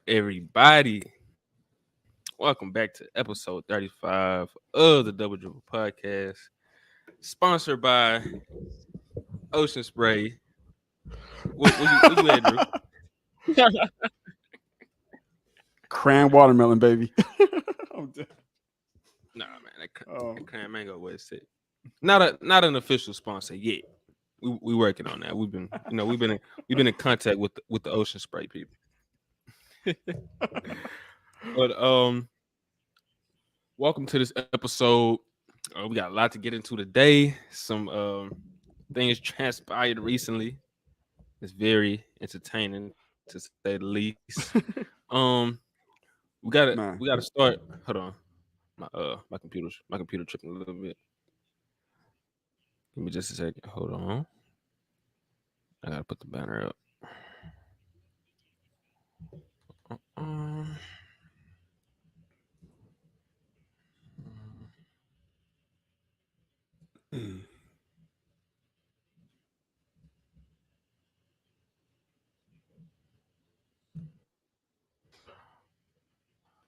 Everybody, welcome back to episode 35 of the Double Dribble Podcast, sponsored by Ocean Spray. Where you at, Drew? Cran watermelon, baby. I'm dead. Nah, man, that cran mango was it. Not an official sponsor yet. We working on that. We've been in contact with the Ocean Spray people. But welcome to this episode. We got a lot to get into today. Some things transpired recently. It's very entertaining to say the least. We gotta start. Hold on, my computer tripping a little bit. Give me just a second. Hold on. I gotta put the banner up.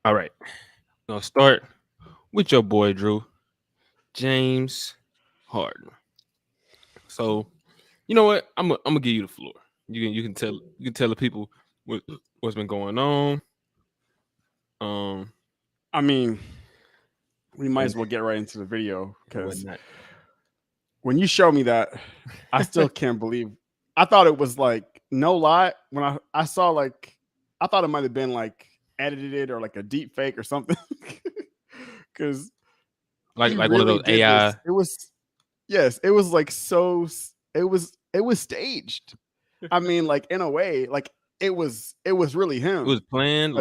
All right, we're gonna start with your boy Drew, James Harden. So, you know what? I'm gonna give you the floor. You can tell the people what's been going on. I mean, we might as well get right into the video because when you show me that, I still can't believe. I thought it was like no lie when I saw like I thought it might have been like edited or like a deep fake or something because like one of those AI. It was it was like so it was staged. I mean, like in a way, like it was really him. It was planned,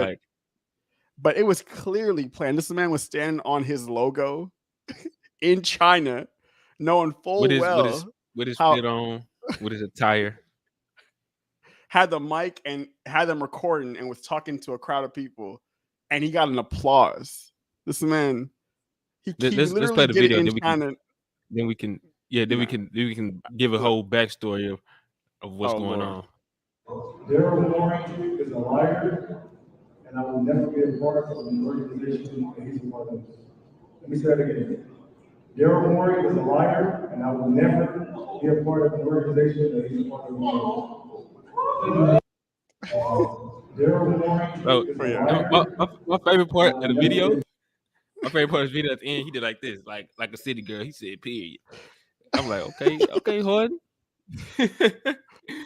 but it was clearly planned. This man was standing on his logo in China, knowing full with his fit on, with his attire. Had the mic and had them recording and was talking to a crowd of people, and he got an applause. This man, let's play the video. Then we can give a whole backstory of what's going on. Daryl Morey is a liar, and I will never be a part of an organization that he's a part of. Let me say that again. Daryl Morey is a liar, and I will never be a part of an organization that he's a part of. Daryl Morey. My favorite part of the video. My favorite part of the video at the end, he did like this, like a city girl. He said, "Period." I'm like, okay, Harden.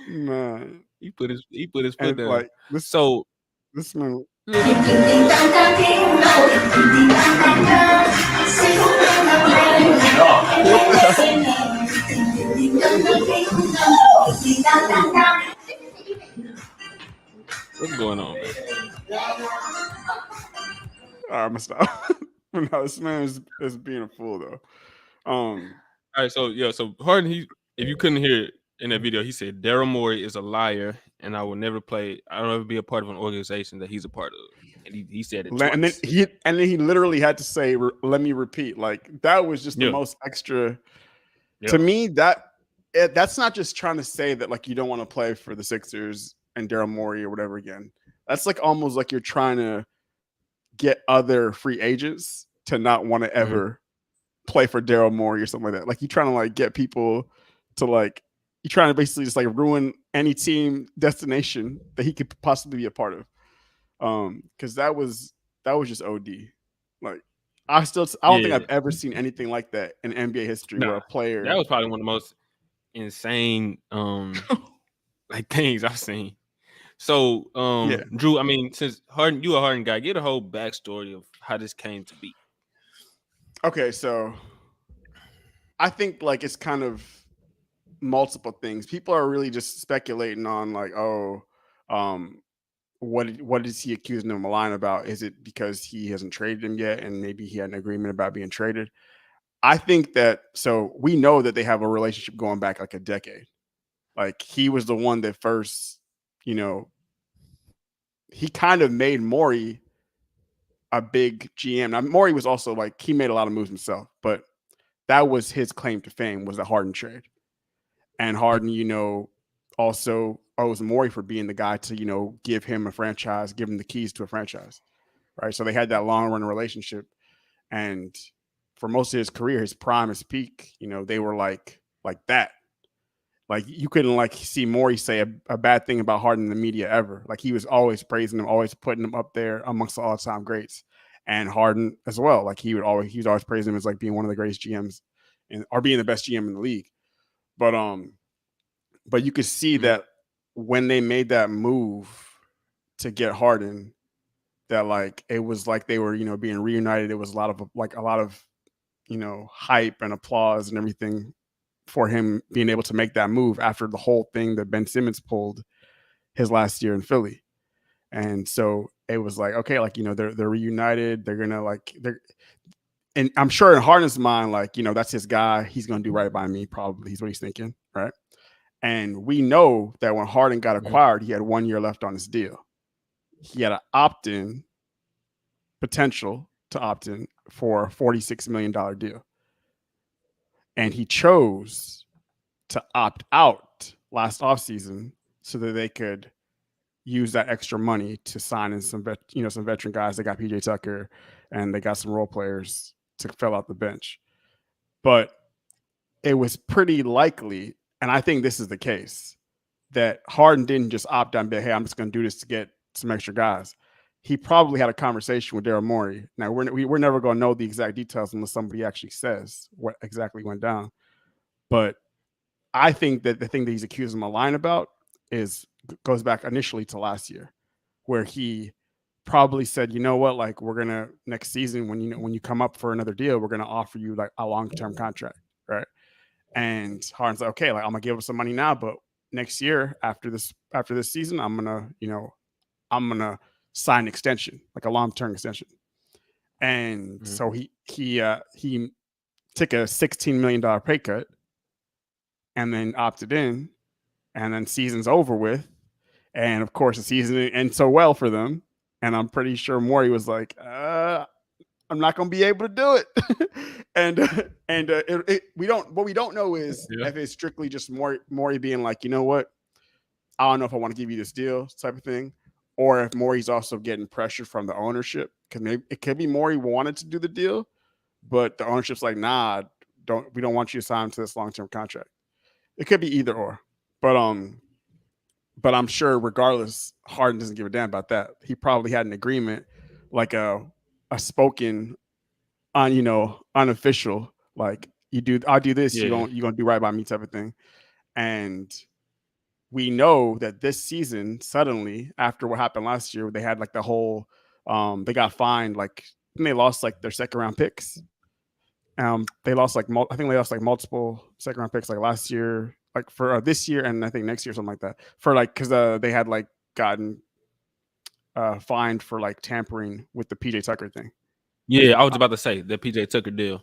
Man, he put his foot down. Like this man. What's going on, man? I'm gonna stop. No, this man is being a fool though. All right, so Harden, if you couldn't hear it in that video, he said Daryl Morey is a liar, and I will never be a part of an organization that he's a part of. And he said it twice. And then he literally had to say, "Let me repeat." Like that was just the most extra. To me, that's not just trying to say that like you don't want to play for the Sixers and Daryl Morey or whatever again. That's like almost like you're trying to get other free agents to not want to ever play for Daryl Morey or something like that. Like you're trying to like get people to like you're trying to basically just like ruin any team destination that he could possibly be a part of. Because that was just OD. Like I don't think I've ever seen anything like that in NBA history where a player. That was probably one of the most insane like things I've seen. So Drew, I mean, since Harden, you a Harden guy, get a whole backstory of how this came to be. Okay, so I think like it's kind of multiple things. People are really just speculating on like, what is he accusing him of lying about? Is it because he hasn't traded him yet and maybe he had an agreement about being traded? I think that so we know that they have a relationship going back like a decade. Like he was the one that first, he kind of made Morey a big GM. Now, Morey was also like, he made a lot of moves himself, but that was his claim to fame, was the Harden trade. And Harden, also owes Morey for being the guy to, give him a franchise, give him the keys to a franchise, right? So they had that long run relationship. And for most of his career, his prime, his peak, they were like that. Like you couldn't see Morey say a bad thing about Harden in the media ever. Like he was always praising him, always putting him up there amongst the all-time greats. And Harden as well. Like he was always praising him as like being one of the greatest GMs or being the best GM in the league. But you could see that when they made that move to get Harden, that like it was like they were, being reunited. It was a lot of hype and applause and everything for him being able to make that move after the whole thing that Ben Simmons pulled his last year in Philly. And so it was like, okay, they're reunited. They're gonna and I'm sure in Harden's mind, that's his guy. He's gonna do right by me. Probably he's what he's thinking, right? And we know that when Harden got acquired, he had 1 year left on his deal. He had an opt-in potential to opt in for a $46 million deal. And he chose to opt out last offseason so that they could use that extra money to sign in some veteran guys. They got PJ Tucker and they got some role players to fill out the bench. But it was pretty likely, and I think this is the case, that Harden didn't just opt out and be, hey, I'm just going to do this to get some extra guys. He probably had a conversation with Daryl Morey. Now, we're never going to know the exact details unless somebody actually says what exactly went down. But I think that the thing that he's accused him of lying about goes back initially to last year, where he probably said, you know what, like we're gonna next season when you come up for another deal, we're gonna offer you like a long-term contract, right? And Harden's like, okay, like I'm gonna give him some money now, but next year after this season, I'm gonna sign an extension, like a long-term extension. And so he took a $16 million pay cut and then opted in, and then season's over with. And of course the season ends so well for them. And I'm pretty sure Morey was like, I'm not going to be able to do it. What we don't know is if it's strictly just Morey being like, you know what, I don't know if I want to give you this deal type of thing, or if Morey's also getting pressure from the ownership, because maybe it could be Morey wanted to do the deal, but the ownership's like, nah, we don't want you to sign to this long-term contract. It could be either or, but I'm sure regardless, Harden doesn't give a damn about that. He probably had an agreement, like a spoken, unofficial, like I'll do this, you're gonna do right by me type of thing. And we know that this season, suddenly after what happened last year, they had like the whole, they got fined, like they lost like their second round picks. They lost I think they lost like multiple second round picks like last year, like for this year and I think next year, something like that, for like because they had like gotten fined for like tampering with the PJ Tucker thing. Yeah, I was about to say the PJ Tucker deal.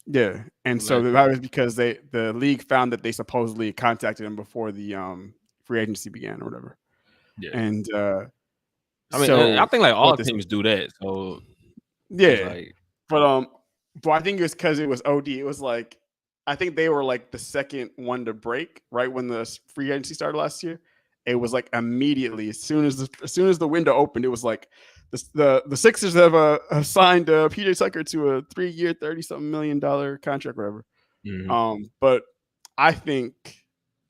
Yeah, and so that was because the league found that they supposedly contacted him before the free agency began or whatever. Yeah, and I mean, so I think like all teams do that. So yeah, but I think it was because it was OD. It was like I think they were like the second one to break right when the free agency started last year. It was like immediately as soon as the window opened, it was like the Sixers have signed PJ Tucker to a 3-year, $30-something million contract, whatever. Mm-hmm. But I think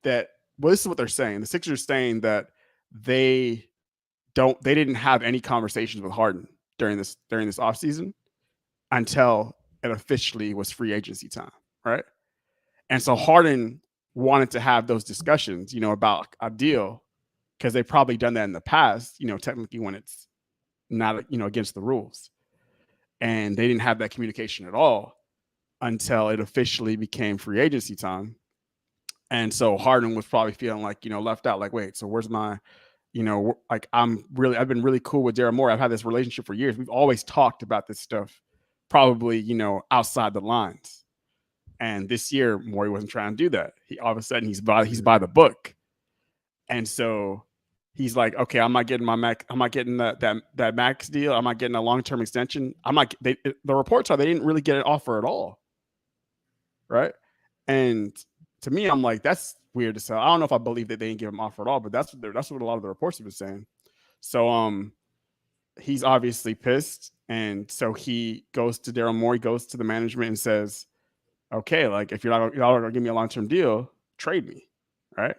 that this is what they're saying. The Sixers are saying that they didn't have any conversations with Harden during this offseason until it officially was free agency time, right? And so Harden wanted to have those discussions, about a deal, because they've probably done that in the past, technically when it's not, against the rules. And they didn't have that communication at all until it officially became free agency time. And so Harden was probably feeling like, left out, like, wait, so where's my, like I've been really cool with Daryl Morey. I've had this relationship for years. We've always talked about this stuff, probably, outside the lines. And this year, Morey wasn't trying to do that. He all of a sudden he's by the book. And so he's like, okay, I'm not getting that max deal. I'm not getting a long-term extension. The reports are they didn't really get an offer at all, right? And to me, I'm like, that's weird to say. I don't know if I believe that they didn't give him an offer at all, but that's what a lot of the reports have been saying. So he's obviously pissed, and so he goes to Daryl Morey, goes to the management, and says, okay, like if you're not gonna give me a long-term deal, trade me, right?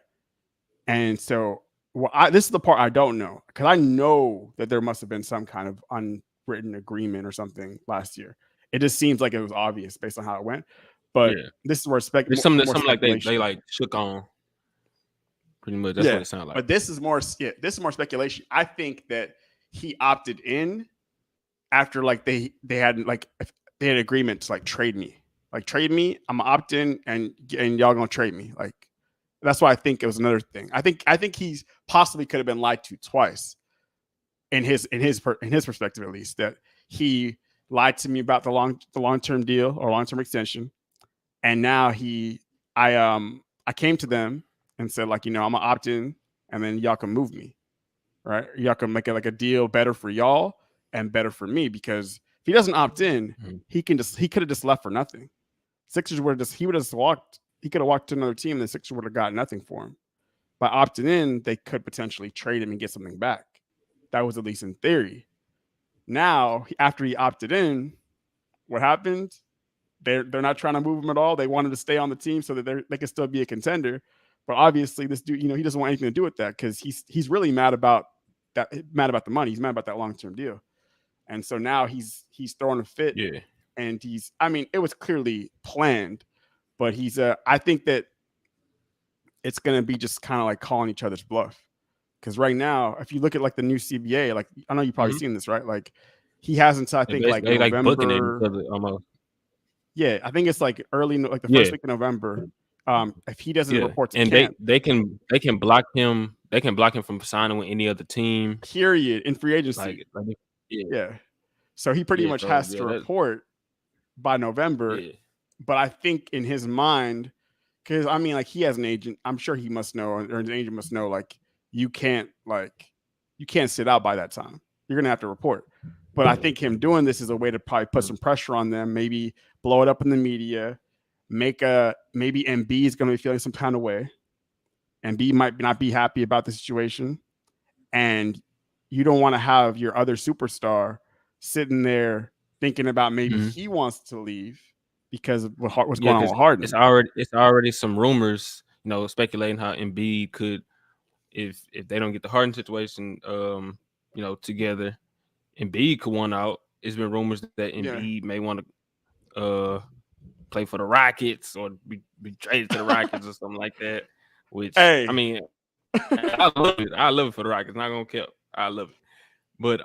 And so this is the part I don't know, because I know that there must have been some kind of unwritten agreement or something last year. It just seems like it was obvious based on how it went. But this is where there's something like they like shook on. Pretty much, that's what it sounds like. But this is more speculation. I think that he opted in after like they had agreement to like trade me. Like trade me, I'm gonna opt in, and y'all gonna trade me. Like that's why I think it was another thing. I think he's possibly could have been lied to twice, in his perspective at least, that he lied to me about the long-term deal or long-term extension, and now I came to them and said, like, I'm gonna opt in, and then y'all can move me, right? Y'all can make it like a deal better for y'all and better for me, because if he doesn't opt in, he could have just left for nothing. Sixers would have walked. He could have walked to another team, and the Sixers would have got nothing for him. By opting in, they could potentially trade him and get something back. That was at least in theory. Now, after he opted in, what happened? They're not trying to move him at all. They wanted to stay on the team so that they can still be a contender. But obviously, this dude, he doesn't want anything to do with that, because he's really mad about that. Mad about the money. He's mad about that long-term deal. And so now he's throwing a fit. Yeah. And it was clearly planned, but I think that it's going to be just kind of like calling each other's bluff. Because right now, if you look at like the new CBA, like I know you've probably seen this, right? Like he has until I think like November. Like booking it almost. Yeah, I think it's like early, like the first week of November. If he doesn't report to camp, they can block him. They can block him from signing with any other team. Period. In free agency. Yeah. So he pretty much has to report by November. Yeah. But I think in his mind, because like he has an agent, I'm sure he must know, or his agent must know, like you can't sit out by that time. You're gonna have to report. But I think him doing this is a way to probably put some pressure on them, maybe blow it up in the media, maybe MB is gonna be feeling some kind of way. MB might not be happy about the situation. And you don't want to have your other superstar sitting there thinking about maybe he wants to leave because of what's going on with Harden. It's already some rumors, speculating how Embiid could, if they don't get the Harden situation, together, Embiid could want out. It's been rumors that Embiid may want to play for the Rockets or be traded to the Rockets or something like that. Which I mean, I love it. I love it for the Rockets. Not gonna care. I love it. But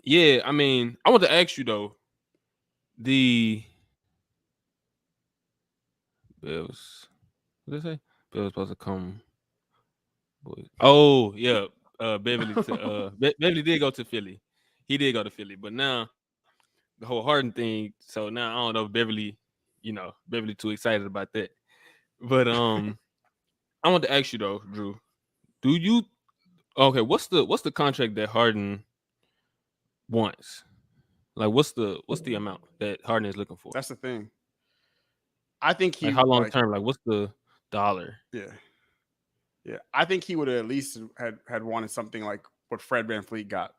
yeah, I mean, I want to ask you though, the Bills, what did they say? Bills supposed to come. Boys. Oh yeah, Beverly did go to Philly. He did go to Philly, but now the whole Harden thing. So now I don't know if Beverly too excited about that. But I want to ask you though, Drew. What's the contract that Harden wants? Like what's the amount that Harden is looking for? That's the thing. I think how long term? Like what's the dollar? Yeah. I think he would have at least had wanted something like what Fred VanVleet got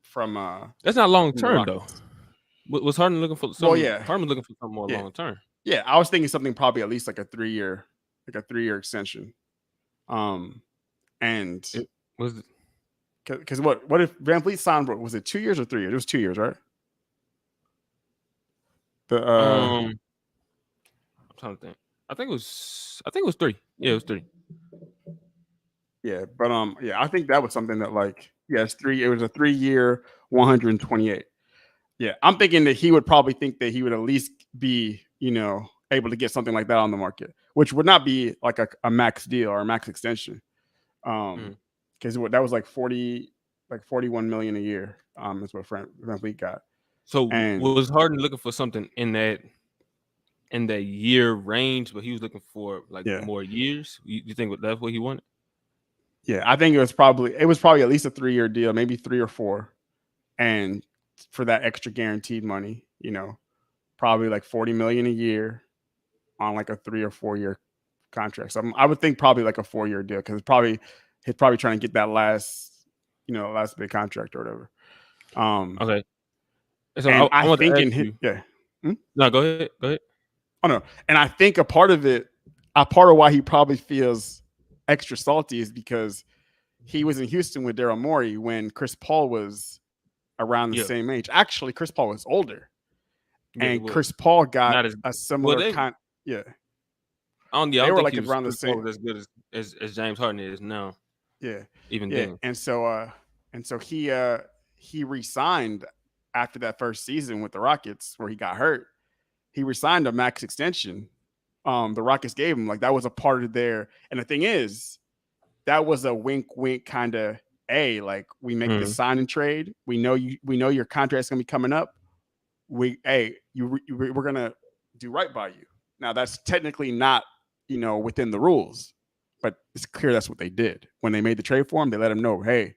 from. That's not long term though. Was Harden looking for something? Well, yeah, Harden was looking for something more long term. Yeah, I was thinking something probably at least like a 3-year extension. And it was because what if VanVleet signed? Was it 2 years or 3 years? It was 2 years, right? I'm trying to think. I think it was 3. Yeah, it was 3. Yeah, but I think that was something that it's 3. It was a 3-year, 128. Yeah, I'm thinking that he would probably think that he would at least be, able to get something like that on the market, which would not be like a max deal or a max extension. Because that was like 41 million a year. Is what VanVleet got. So was Harden looking for something in that year range, but he was looking for more years? You think that's what he wanted? Yeah, I think it was probably at least a 3-year deal, maybe 3 or 4, and for that extra guaranteed money, probably like $40 million a year on like a 3 or 4-year contract. So I would think probably like a 4-year deal because he's probably trying to get that last big contract or whatever. Okay. So And I I want to think ask you. yeah. No, go ahead. Go ahead. Oh no, and I think a part of why he probably feels extra salty is because he was in Houston with Daryl Morey when Chris Paul was around the same age. Actually, Chris Paul was older, and Chris Paul got a similar kind. Yeah, I don't they were think like he was around the same. as good as James Harden is now. Yeah, even yeah, then. and so he resigned after that first season with the Rockets where he got hurt. He resigned a max extension. The Rockets gave him, like, that was a part of their. And the thing is, that was a wink, wink kind of. Like, we make this sign and trade. We know your contract's gonna be coming up. We're gonna do right by you. Now that's technically not within the rules, but it's clear that's what they did when they made the trade for him. They let him know, hey,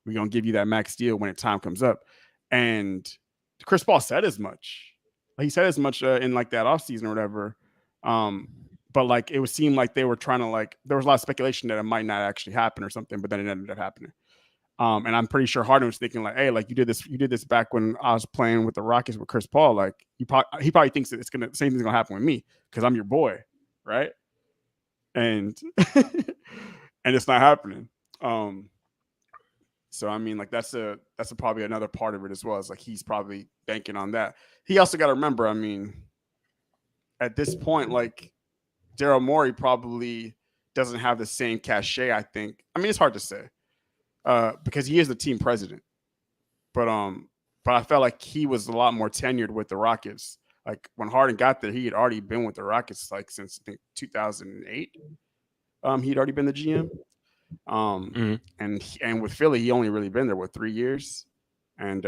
we're gonna give you that max deal when time comes up. And Chris Paul said as much. He said as much in like that offseason or whatever. But like it would seem like they were trying to, like, there was a lot of speculation that it might not actually happen or something, but then it ended up happening. And I'm pretty sure Harden was thinking like, hey, like you did this back when I was playing with the Rockets with Chris Paul. Like he probably thinks that the same thing's gonna happen with me because I'm your boy, right? And and it's not happening. So I mean, like that's probably another part of it as well. It's like he's probably banking on that. He also got to remember, I mean, at this point, like Daryl Morey probably doesn't have the same cachet. I think. I mean, it's hard to say because he is the team president, but I felt like he was a lot more tenured with the Rockets. Like when Harden got there, he had already been with the Rockets like since I think 2008. He'd already been the GM. And with Philly, he only really been there 3 years, and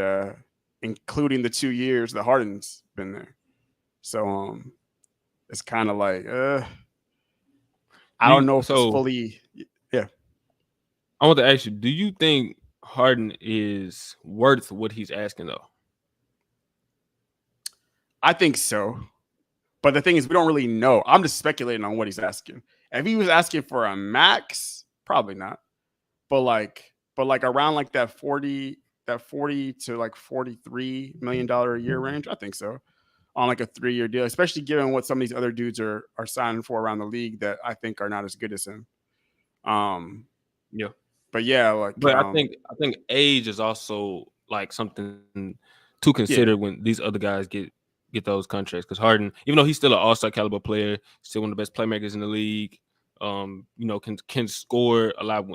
including the 2 years that Harden's been there. So it's kind of like I don't know if it's fully. Yeah, I want to ask you: do you think Harden is worth what he's asking though? I think so, but the thing is, we don't really know. I'm just speculating on what he's asking. If he was asking for a max, probably not. But like around like that 40 to like $43 million a year range, I think so. On like a 3-year deal, especially given what some of these other dudes are signing for around the league that I think are not as good as him. Yeah. But yeah, like I think age is also like something to consider when these other guys get those contracts. Because Harden, even though he's still an all-star caliber player, still one of the best playmakers in the league, can score a lot,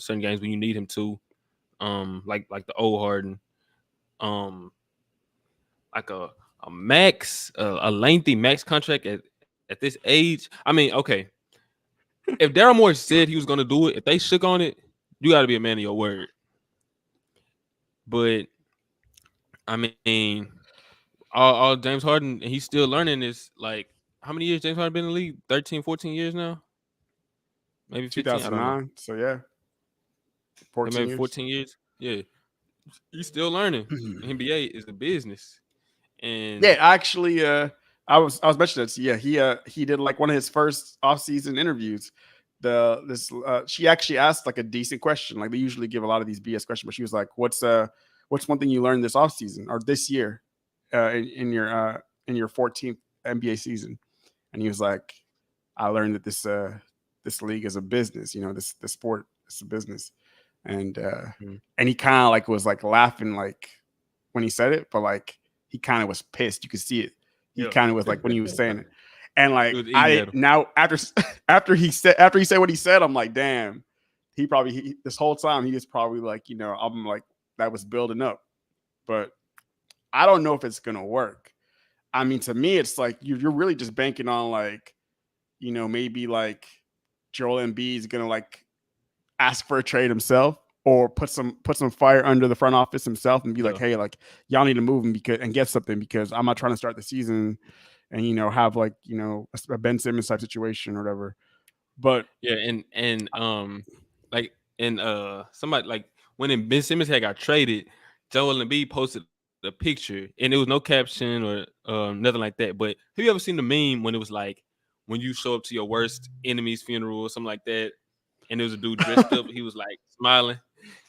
certain games when you need him to, like the old Harden, like a max, a lengthy max contract at this age. I mean, okay, if Daryl Morey said he was going to do it, if they shook on it, you got to be a man of your word. But I mean, all James Harden, and he's still learning this. Like, how many years James Harden been in the league? 13, 14 years now? Maybe 15? 2009. So yeah, 14 maybe years. 14 years. Yeah, he's still learning. NBA is a business, and yeah, actually, I was mentioning this. Yeah, he did like one of his first off-season interviews. She actually asked like a decent question. Like they usually give a lot of these BS questions, but she was like, "What's one thing you learned this off-season or this year in your 14th NBA season?" And he was like, "I learned that this league is a business. This sport is a business." And and he kind of like was like laughing like when he said it, but like he kind of was pissed. You could see it. He kind of was like when he was saying it. And like now after he said what he said, I'm like, damn, this whole time he was probably like, I'm like, that was building up. But I don't know if it's gonna work. I mean, to me, it's like you're really just banking on like, maybe like Joel Embiid is gonna like ask for a trade himself or put some fire under the front office himself and be like, hey, like y'all need to move him and get something because I'm not trying to start the season and have like a Ben Simmons type situation or whatever. But yeah, and like and somebody like when Ben Simmons had got traded, Joel Embiid posted a picture and it was no caption or nothing like that. But have you ever seen the meme when it was like when you show up to your worst enemy's funeral or something like that, and there was a dude dressed up, he was like smiling,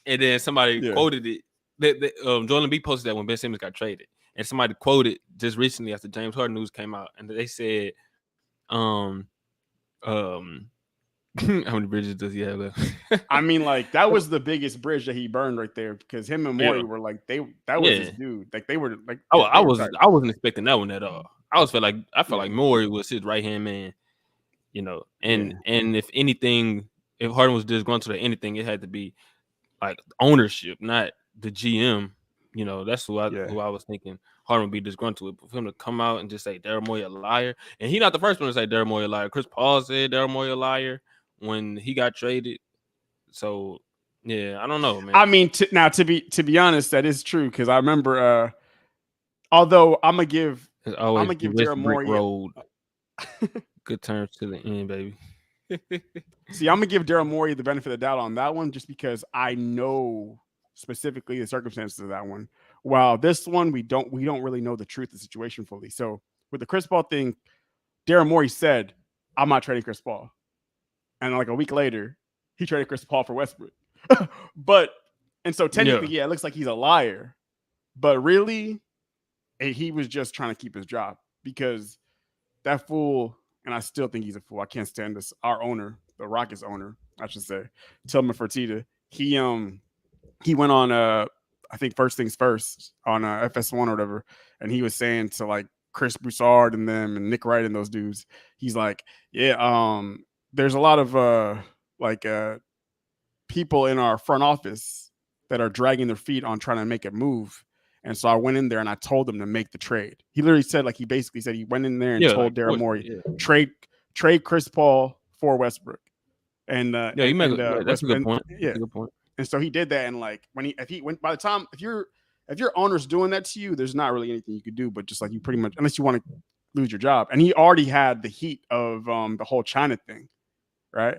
and then somebody quoted it. Joel Embiid posted that when Ben Simmons got traded, and somebody quoted just recently after James Harden news came out, and they said, um, how many bridges does he have left? I mean, like that was the biggest bridge that he burned right there because him and Morey were like that was his dude. Like they were like I wasn't expecting that one at all. I felt like Morey was his right hand man, you know. And if anything, if Harden was disgruntled or anything, it had to be like ownership, not the GM. You know, that's who I was thinking Harden would be disgruntled with. For him to come out and just say Daryl Morey a liar, and he's not the first one to say Daryl Morey a liar. Chris Paul said Daryl Morey a liar when he got traded. So yeah, I don't know, man. I mean, to be honest, that is true because I remember. Although I'm gonna give Daryl Morey road. Good terms to the end, baby. See, I'm gonna give Daryl Morey the benefit of the doubt on that one, just because I know specifically the circumstances of that one. While this one, we don't really know the truth of the situation fully. So with the Chris Paul thing, Daryl Morey said, "I'm not trading Chris Paul," and like a week later, he traded Chris Paul for Westbrook. And so technically, it looks like he's a liar, but really, he was just trying to keep his job because that fool. And I still think he's a fool. I can't stand this. Our owner, the Rockets owner, I should say, Tillman Fertitta. He went on I think First Things First on FS1 or whatever, and he was saying to like Chris Broussard and them and Nick Wright and those dudes, he's like, there's a lot of people in our front office that are dragging their feet on trying to make a move. And so I went in there and I told them to make the trade. He literally said, like, he basically said he went in there and told Daryl Morey, trade Chris Paul for Westbrook. And that's a good point. Yeah. Good point. And so he did that. And like if your owner's doing that to you, there's not really anything you could do, but just like you pretty much, unless you want to lose your job. And he already had the heat of the whole China thing, right?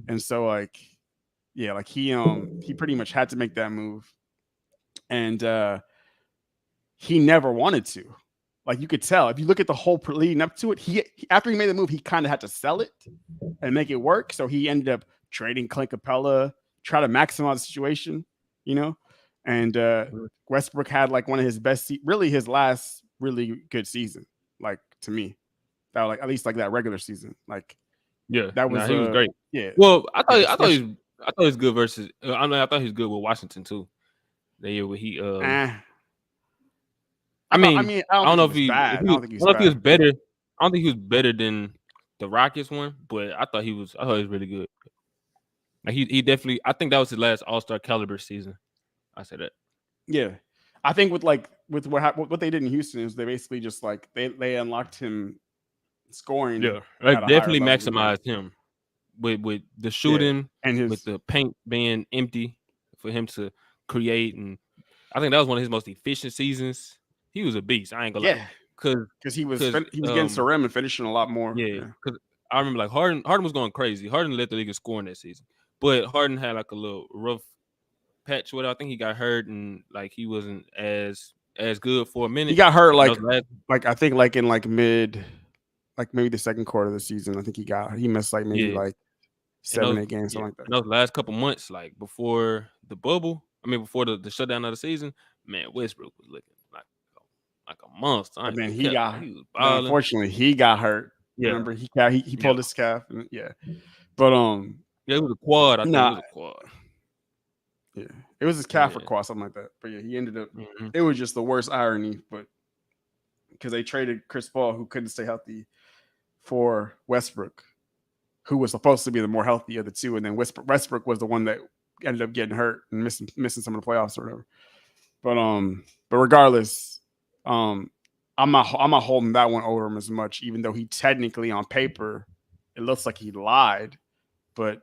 And so like, yeah, like he pretty much had to make that move. And he never wanted to. Like you could tell if you look at the whole leading up to it, he after he made the move, he kind of had to sell it and make it work. So he ended up trading Clint Capella, try to maximize the situation, you know. And Westbrook had like one of his best, really his last really good season, like to me, that like at least like that regular season, like that was he was great. Yeah. Well, I thought he was good versus. I thought he was good with Washington too. The year where he I don't know if he was better. I don't think he was better than the Rockets one, but I thought he was really good. Like he definitely. I think that was his last All-Star caliber season. I said that. Yeah, I think with what they did in Houston is they basically just like they unlocked him scoring. Yeah, definitely maximized him with the shooting and with the paint being empty for him to create, and I think that was one of his most efficient seasons. He was a beast. I ain't gonna lie, because he was getting to rim and finishing a lot more. Yeah, because I remember like Harden was going crazy. Harden led the league in scoring that season, but Harden had like a little rough patch with it. I think he got hurt and like he wasn't as good for a minute. He got hurt like I think like in like mid, like maybe the second quarter of the season. I think he missed like maybe like 7-8 games, something like that. And those last couple months, like before the bubble, before the shutdown of the season, man, Westbrook was looking like a monster. And then unfortunately he got hurt. Yeah. Remember he pulled his calf and but it was a quad. I think it was a quad. Yeah, it was his calf or quad, something like that. But yeah, he ended up. It was just the worst irony, but because they traded Chris Paul, who couldn't stay healthy, for Westbrook, who was supposed to be the more healthy of the two, and then Westbrook was the one that ended up getting hurt and missing some of the playoffs or whatever. But regardless, I'm not holding that one over him as much, even though he technically on paper it looks like he lied, but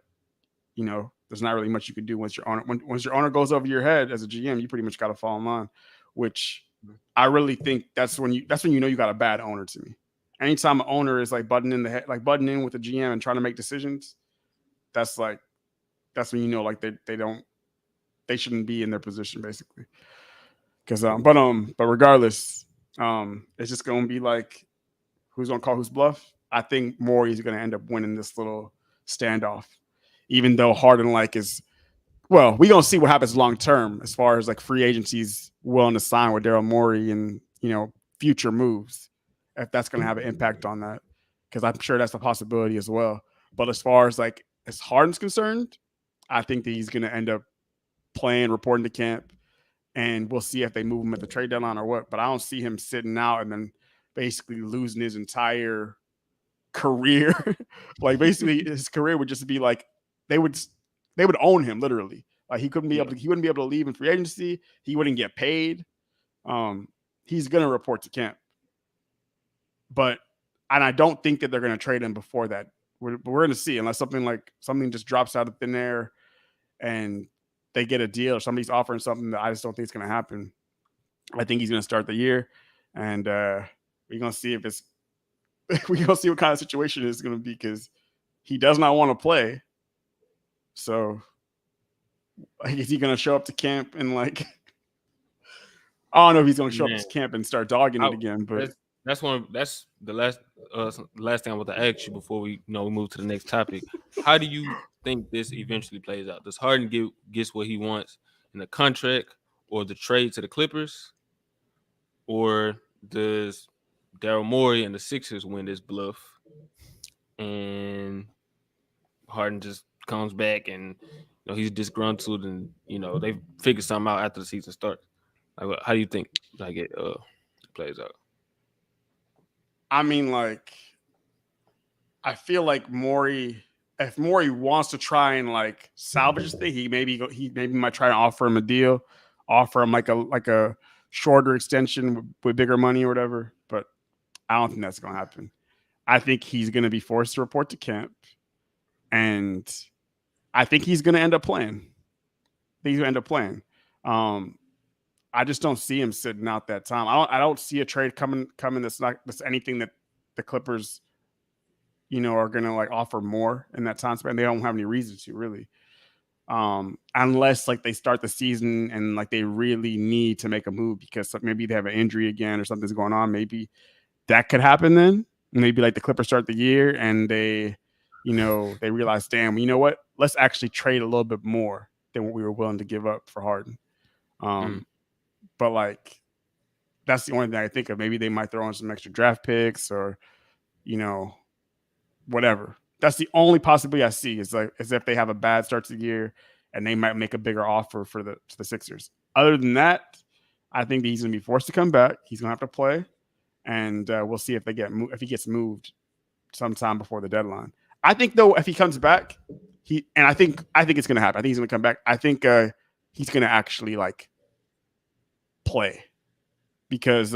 you know, there's not really much you can do once your owner goes over your head as a GM. You pretty much got to fall in line, which I really think that's when you know you got a bad owner. To me, anytime an owner is like butting in with the GM and trying to make decisions, that's that's when you know like they shouldn't be in their position basically. Because but regardless, it's just gonna be like who's gonna call who's bluff. I think Morey's gonna end up winning this little standoff, even though Harden like is well, we gonna see what happens long term as far as like free agencies willing to sign with Daryl Morey and future moves, if that's gonna have an impact on that, because I'm sure that's a possibility as well. But as far as like as Harden's concerned, I think that he's gonna end up playing, reporting to camp, and we'll see if they move him at the trade deadline or what. But I don't see him sitting out and then basically losing his entire career. Like basically his career would just be like they would own him literally. Like he wouldn't be able to leave in free agency. He wouldn't get paid. He's gonna report to camp. And I don't think that they're gonna trade him before that. We're gonna see unless something just drops out of thin air and they get a deal or somebody's offering something that I just don't think it's gonna happen. I think he's gonna start the year, and we're gonna see if it's we're gonna see what kind of situation it's gonna be because he does not want to play. So is he gonna show up to camp and like I don't know if he's gonna show up to camp and start dogging it again, but that's the last thing I want to ask you before we move to the next topic. How do you think this eventually plays out? Does Harden gets what he wants in the contract or the trade to the Clippers, or does Daryl Morey and the Sixers win this bluff and Harden just comes back and he's disgruntled and they figure something out after the season starts? Like, how do you think it plays out? I mean, like, I feel like if Morey wants to try and like salvage this thing, he maybe might try to offer him a deal, offer him like a shorter extension with bigger money or whatever. But I don't think that's going to happen. I think he's going to be forced to report to camp, and I think he's going to end up playing. I just don't see him sitting out that time. I don't see a trade coming that's anything that the Clippers, are going to like offer more in that time span. They don't have any reason to really, unless like they start the season and like they really need to make a move because maybe they have an injury again or something's going on. Maybe that could happen then. Maybe like the Clippers start the year and they realize, damn, you know what? Let's actually trade a little bit more than what we were willing to give up for Harden. But like, that's the only thing I think of. Maybe they might throw in some extra draft picks or, whatever. That's the only possibility I see is if they have a bad start to the year and they might make a bigger offer to the Sixers. Other than that, I think that he's going to be forced to come back. He's going to have to play, and we'll see if he gets moved sometime before the deadline. I think though, if he comes back, I think it's going to happen. I think he's going to come back. I think he's going to actually like play because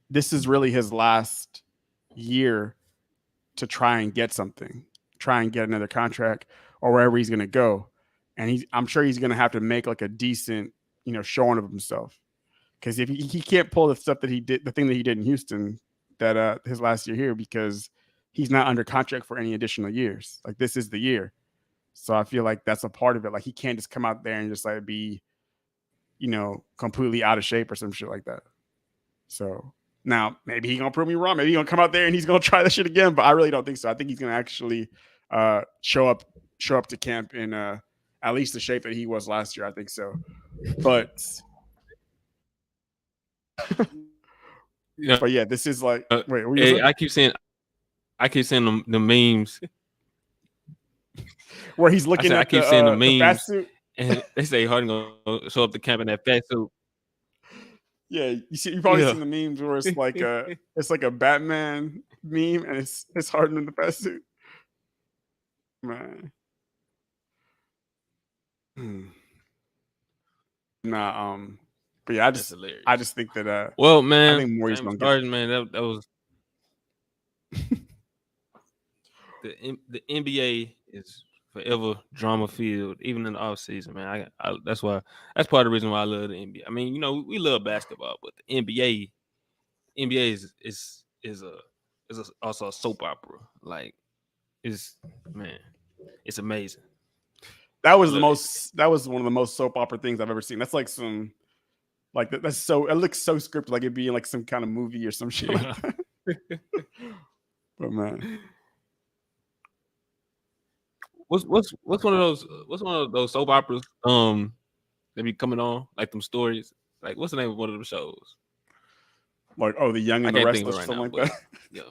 this is really his last year to try and get something, try and get another contract or wherever he's going to go. And I'm sure he's going to have to make like a decent, showing of himself. Because if he can't pull the stuff that he did, the thing that he did in Houston, that his last year here, because he's not under contract for any additional years. Like this is the year. So I feel like that's a part of it. Like he can't just come out there and just like be, completely out of shape or some shit like that. So now maybe he's gonna prove me wrong. Maybe he's gonna come out there and he's gonna try that shit again. But I really don't think so. I think he's gonna actually show up to camp in at least the shape that he was last year. I think so. But but yeah, this is like wait. What hey, I keep saying the memes where he's looking I keep seeing the memes, the and they say Harden gonna show up to camp in that fat suit. Yeah, you probably seen the memes where it's like a Batman meme and it's Harden in the fat suit. Man. Nah, but yeah, I just think that well, man, I think Morey's gonna get man, that was the NBA is forever drama filled, even in the off season, man. That's part of the reason why I love the NBA. I mean, we love basketball, but the NBA is also a soap opera. Like, man, It's amazing. That was one of the most soap opera things I've ever seen. That's like some that's so it looks so scripted, like it'd be in like some kind of movie or some shit like that. But man. What's one of those soap operas that be coming on, like them stories? Like what's the name of one of them shows? Like The Young and the Restless or something like that. Yeah,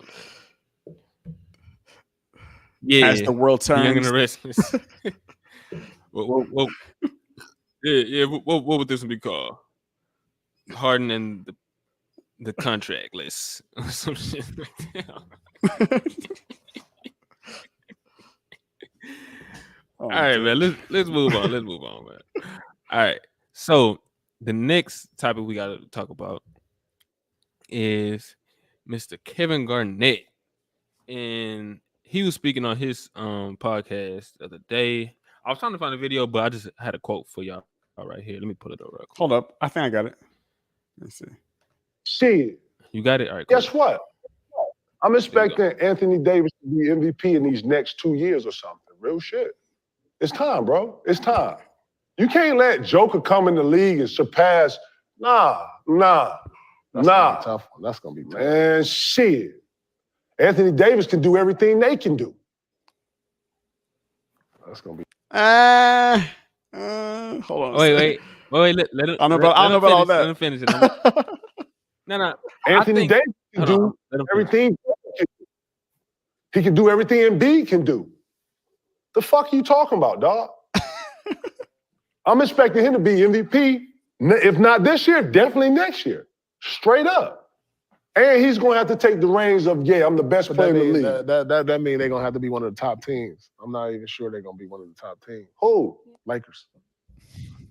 yeah. As the world turns. Young and the Restless. What would this one be called? Harden and the contract list. Some shit like that. All right, man. Let's move on. Let's move on, man. All right. So the next topic we got to talk about is Mr. Kevin Garnett, and he was speaking on his podcast the other day. I was trying to find a video, but I just had a quote for y'all right here. Let me pull it up real quick. Hold up. I think I got it. Let's see. Shit. You got it? All right. Cool. Guess what? I'm expecting Anthony Davis to be MVP in these next 2 years or something. Real shit. It's time, bro. It's time. You can't let Joker come in the league and surpass. Nah. That's gonna be a tough one. That's gonna be tough. Man, shit. Anthony Davis can do everything they can do. That's gonna be. Hold on. Wait. Let him. I don't know about all that. Let him finish it. No. Anthony Davis can do everything. He can do everything Embiid can do. The fuck are you talking about, dog? I'm expecting him to be MVP. If not this year, definitely next year. Straight up. And he's going to have to take the reins of, I'm the best player in the league. That means they're going to have to be one of the top teams. I'm not even sure they're going to be one of the top teams. Who? Lakers.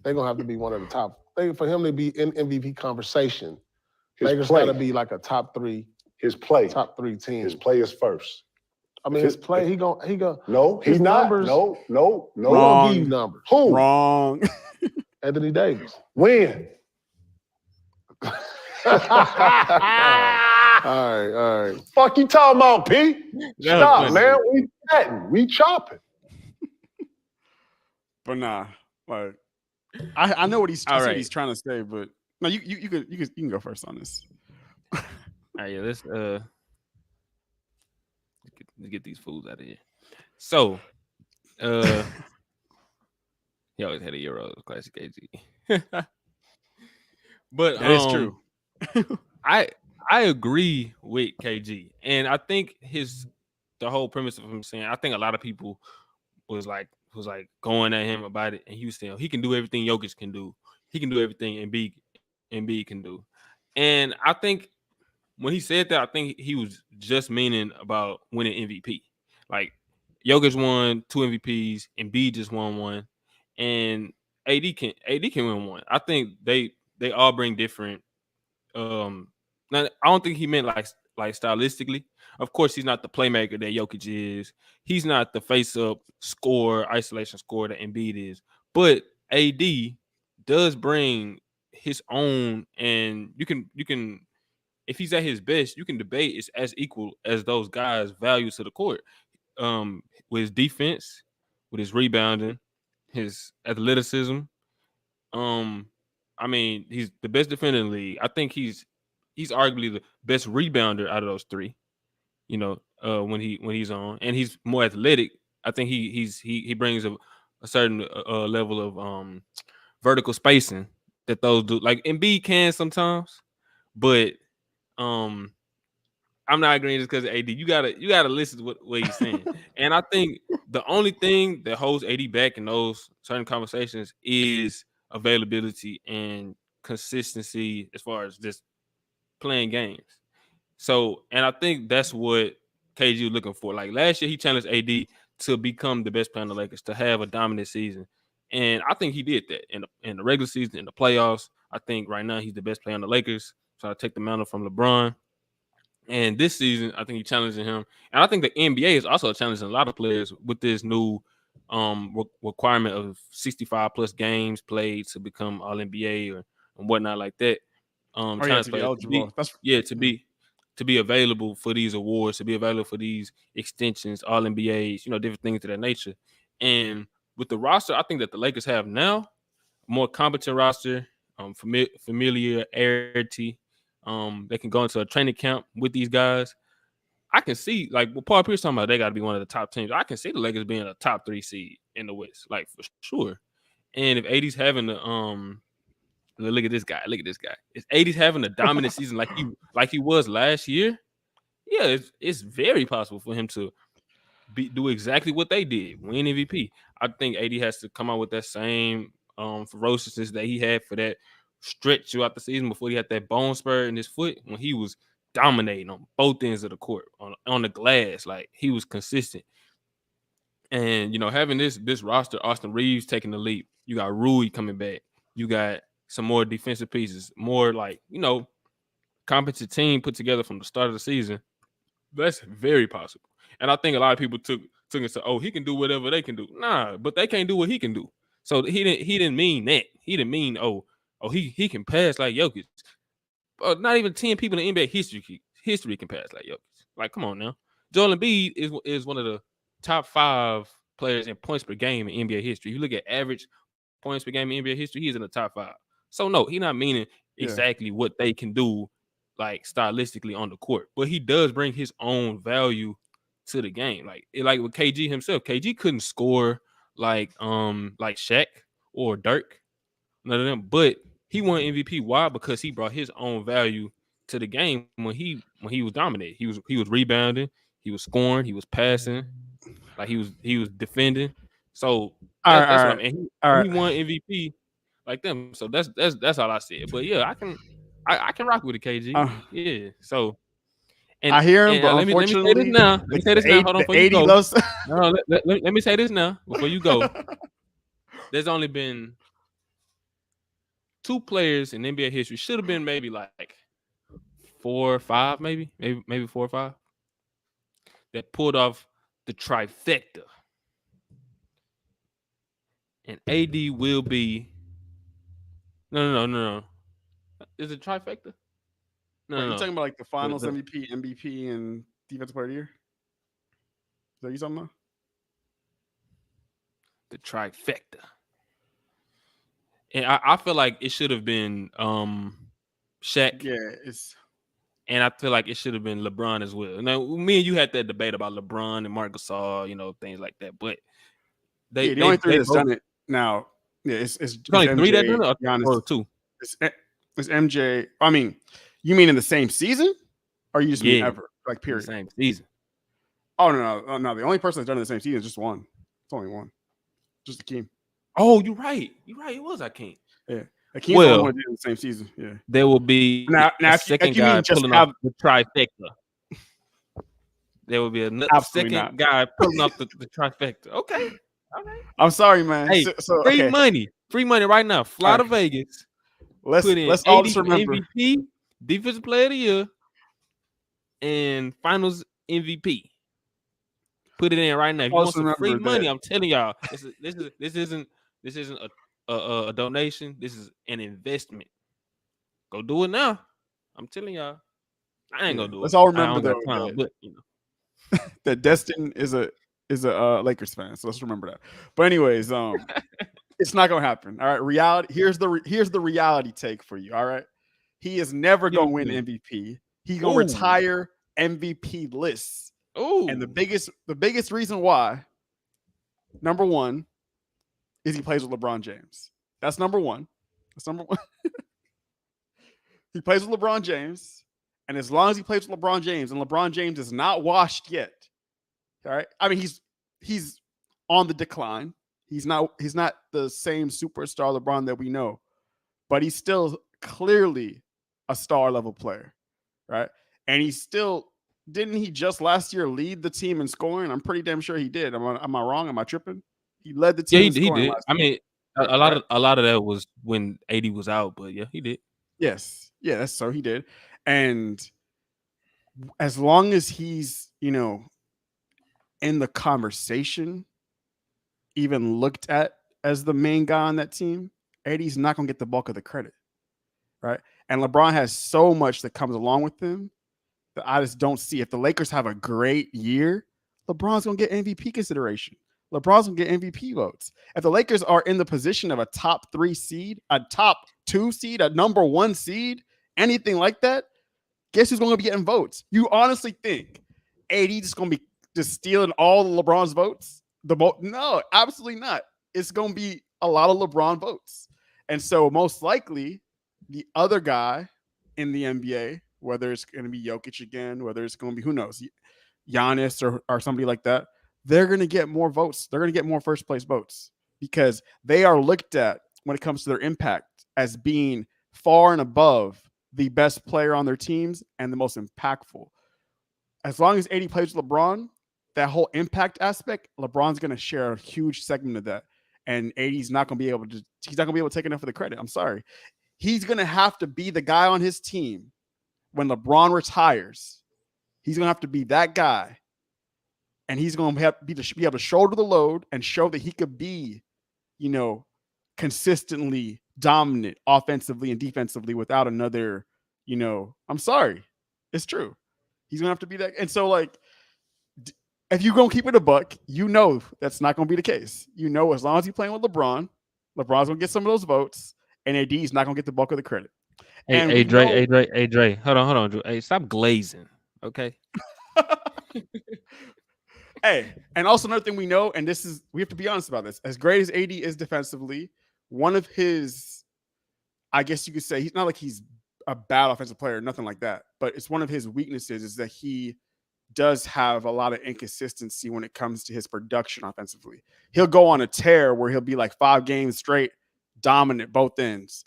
They're going to have to be one of the top. For him to be in MVP conversation, Lakers got to be like a top three. His play. Top three team. His play is first. I mean, his play, he go. No, he's not. Numbers, no. Wrong. Give you numbers. Who? Wrong. Anthony Davis. When? All right. Fuck you talking about, P? Stop, man. We chatting. We chopping. But nah, like I know what he's trying to say, but no, you can go first on this. All right, let's get these fools out of here. So, he always had a Euro classic AG. But that is true. I agree with KG, and I think the whole premise of him saying, I think a lot of people was like going at him about it, and he was saying he can do everything Jokic can do. He can do everything Embiid can do. And I think when he said that, I think he was just meaning about winning MVP. Like Jokic won 2 MVPs, Embiid just won 1, and AD can win 1. I think they all bring different. Now I don't think he meant like stylistically. Of course, he's not the playmaker that Jokic is. He's not the face-up score, isolation score that Embiid is. But AD does bring his own, and you can. If he's at his best, you can debate it's as equal as those guys' value to the court. With his defense, with his rebounding, his athleticism. I mean, he's the best defender in the league. I think he's arguably the best rebounder out of those 3. You know, when he's on, and he's more athletic. I think he brings a certain level of vertical spacing that those do. Like Embiid can sometimes, but I'm not agreeing just because of AD. You gotta listen to what he's saying. And I think the only thing that holds AD back in those certain conversations is availability and consistency as far as just playing games. So, and I think that's what KG was looking for. Like last year, he challenged AD to become the best player on the Lakers, to have a dominant season. And I think he did that in the regular season, in the playoffs. I think right now he's the best player on the Lakers. So I take the mantle from LeBron. And this season, I think he's challenging him. And I think the NBA is also challenging a lot of players with this new requirement of 65 plus games played to become All NBA and whatnot like that. To be eligible. to be available for these awards, to be available for these extensions, all NBAs, different things of that nature. And with the roster, I think that the Lakers have now a more competent roster, familiarity. They can go into a training camp with these guys. I can see, like what Paul Pierce talking about, they got to be one of the top teams. I can see the Lakers being a top 3 seed in the West, like for sure. And if AD's having the look at this guy. If AD's having a dominant season like he was last year, yeah, it's very possible for him to do exactly what they did, win MVP. I think AD has to come out with that same ferociousness that he had for that stretch throughout the season before he had that bone spur in his foot when he was dominating on both ends of the court, on the glass. Like, he was consistent. And having this roster, Austin Reeves taking the leap, you got Rui coming back, you got some more defensive pieces, more like competent team put together from the start of the season. That's very possible. And I think a lot of people took and said, "Oh, he can do whatever they can do." Nah, but they can't do what he can do. So he didn't mean that. He didn't mean he can pass like Jokic. Not even 10 people in NBA history can pass like Jokic. Like, come on now. Joel Embiid is one of the top 5 players in points per game in NBA history. You look at average points per game in NBA history, he's in the top 5. So no, he's not meaning exactly what they can do, like stylistically on the court, but he does bring his own value to the game. Like with KG himself, KG couldn't score like Shaq or Dirk, none of them, but he won MVP. Why? Because he brought his own value to the game when he was dominated. He was rebounding, he was scoring, he was passing, like he was defending. So that's what I mean. He won MVP like them. So that's all I said. But yeah, I can rock with the KG. Yeah. So I hear him, but unfortunately, let me say this now. Hold on, before you go. No, let me say this now before you go. There's only been 2 players in NBA history, should have been maybe like 4 or 5, maybe 4 or 5, that pulled off the trifecta. And AD will be no. Is it trifecta? No. You're talking about like the Finals MVP, and Defensive Player of the Year? Is that what you're talking about? The trifecta. And I feel like it should have been Shaq. Yeah, and I feel like it should have been LeBron as well. Now, me and you had that debate about LeBron and Marc Gasol, things like that. But the only 3 that's done it now. Yeah, it's only MJ, 3 that done it, Giannis, 2. It's MJ. I mean, you mean in the same season, or you just mean ever, like period? The same season. Oh no. The only person that's done it in the same season is just one. It's only one. Just Hakeem. Oh, you're right. It was Hakeem. Yeah. Hakeem's the only one did it in the same season. Yeah. There will be now a second guy pulling off the trifecta. There will be another second guy pulling off the trifecta. Okay. All right. I'm sorry, man. Hey, free money right now. Fly to Vegas. Let's all just remember MVP, Defensive Player of the Year, and Finals MVP. Put it in right now. If you want some free money, I'm telling y'all, this isn't a donation. This is an investment. Go do it now. I'm telling y'all. I ain't gonna do it. Let's all remember that Destin is a Lakers fan. So let's remember that. But anyways, it's not gonna happen. All right. Reality. Here's the reality take for you. All right. He is never gonna win MVP. He's gonna retire MVP lists. Oh, and the biggest reason why, number one, is he plays with LeBron James. That's number one. He plays with LeBron James, and as long as he plays with LeBron James, and LeBron James is not washed yet, all right. I mean, he's on the decline. He's not the same superstar LeBron that we know, but he's still clearly a star level player, right? And he's still. Didn't he just last year lead the team in scoring? I'm pretty damn sure he did. Am I wrong? Am I tripping? He led the team. Yeah, he did. I mean, a lot of that was when AD was out, but yeah, he did. Yes, yeah, so he did. And as long as he's in the conversation, even looked at as the main guy on that team, AD's not gonna get the bulk of the credit, right? And LeBron has so much that comes along with him that I just don't see. If the Lakers have a great year, LeBron's going to get MVP consideration. LeBron's going to get MVP votes. If the Lakers are in the position of a top 3 seed, a top 2 seed, a number 1 seed, anything like that, guess who's going to be getting votes? You honestly think AD just going to be just stealing all the LeBron's votes? No, absolutely not. It's going to be a lot of LeBron votes. And so most likely the other guy in the NBA, whether it's going to be Jokic again, whether it's going to be, who knows, Giannis or somebody like that, they're going to get more votes. They're going to get more first place votes because they are looked at when it comes to their impact as being far and above the best player on their teams and the most impactful. As long as AD plays with LeBron, that whole impact aspect, LeBron's going to share a huge segment of that. And AD's not going to be able to, he's not going to be able to take enough of the credit. I'm sorry. He's going to have to be the guy on his team when LeBron retires. He's going to have to be that guy. And he's going to have be able to shoulder the load and show that he could be, consistently dominant offensively and defensively without another, I'm sorry. It's true. He's going to have to be that. And so, if you're going to keep it a buck, that's not going to be the case. As long as you're playing with LeBron, LeBron's going to get some of those votes, and AD is not going to get the bulk of the credit. Hey, Dre. Hold on, Drew. Hey, stop glazing, okay? Hey, and also another thing we know, and we have to be honest about this. As great as AD is defensively, one of his, I guess you could say, he's not like he's a bad offensive player, nothing like that. But it's one of his weaknesses is that he does have a lot of inconsistency when it comes to his production offensively. He'll go on a tear where he'll be like 5 games straight, dominant both ends,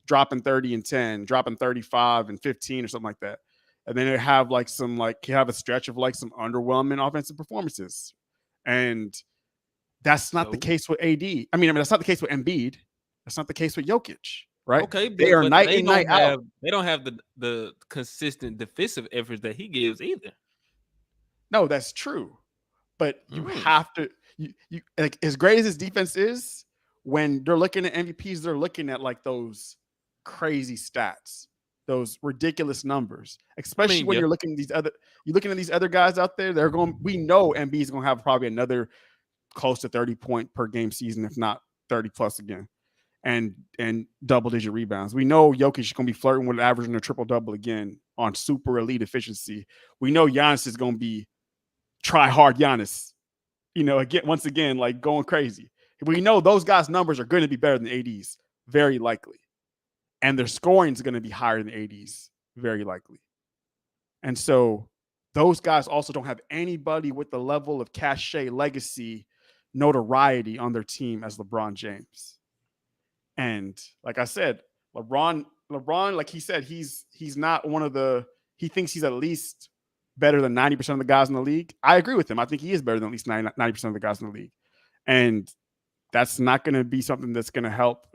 dropping 30 and 10, dropping 35 and 15 or something like that. And then he'll have a stretch of some underwhelming offensive performances. And that's not the case with AD. I mean, that's not the case with Embiid. That's not the case with Jokic, right? Okay, they are night in, night out. They don't have the consistent defensive efforts that he gives either. No, that's true. But you have to, you like, as great as his defense is, when they're looking at MVPs, they're looking at those crazy stats, those ridiculous numbers, especially when you're looking at these other guys out there. We know Embiid's going to have probably another close to 30 point per game season, if not 30 plus again, and double digit rebounds. We know Jokic is going to be flirting with averaging a triple double again on super elite efficiency. We know Giannis is going to be try hard Giannis, once again, going crazy. We know those guys' numbers are going to be better than AD's, very likely. And their scoring is going to be higher than AD's, very likely. And so those guys also don't have anybody with the level of cachet, legacy, notoriety on their team as LeBron James. And like I said, LeBron, like he said, he's not one of the, he thinks he's at least better than 90% of the guys in the league. I agree with him. I think he is better than at least 90% of the guys in the league. And that's not going to be something that's going to help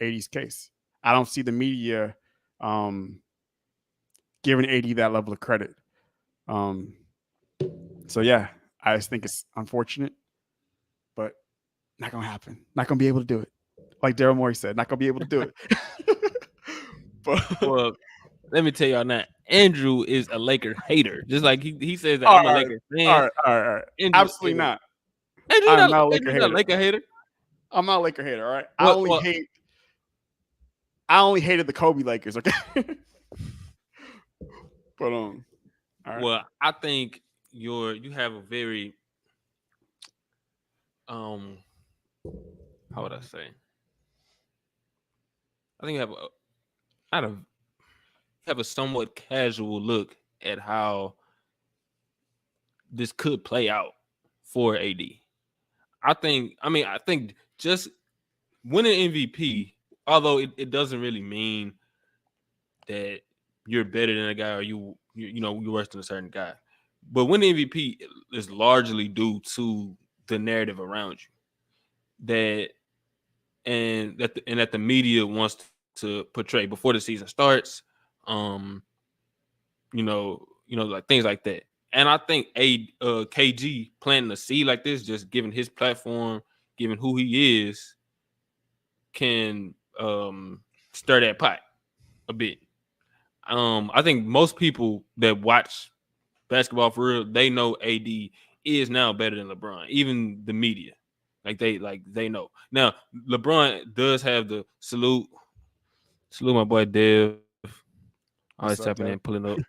AD's case. I don't see the media giving AD that level of credit. So, yeah, I just think it's unfortunate, but not going to happen. Not going to be able to do it. Like Daryl Morey said, not going to be able to do it. Well, let me tell y'all now, Andrew is a Laker hater. Just like he says that I'm a Laker fan. All right. Absolutely not. Andrew's not a Laker hater. I'm not a Laker hater, all right? I only hated the Kobe Lakers, okay? But all right. Well, I think you have a very how would I say? I think you have a somewhat casual look at how this could play out for AD. I think just winning MVP, although it doesn't really mean that you're better than a guy or you're worse than a certain guy. But winning MVP is largely due to the narrative around you that the media wants to portray before the season starts. Like things like that. And I think KG planting a seed like this, just given his platform, given who he is, can stir that pot a bit. I think most people that watch basketball for real, they know AD is now better than LeBron. Even the media, they know. Now LeBron does have the salute my boy Dev. Always tapping in, pulling up.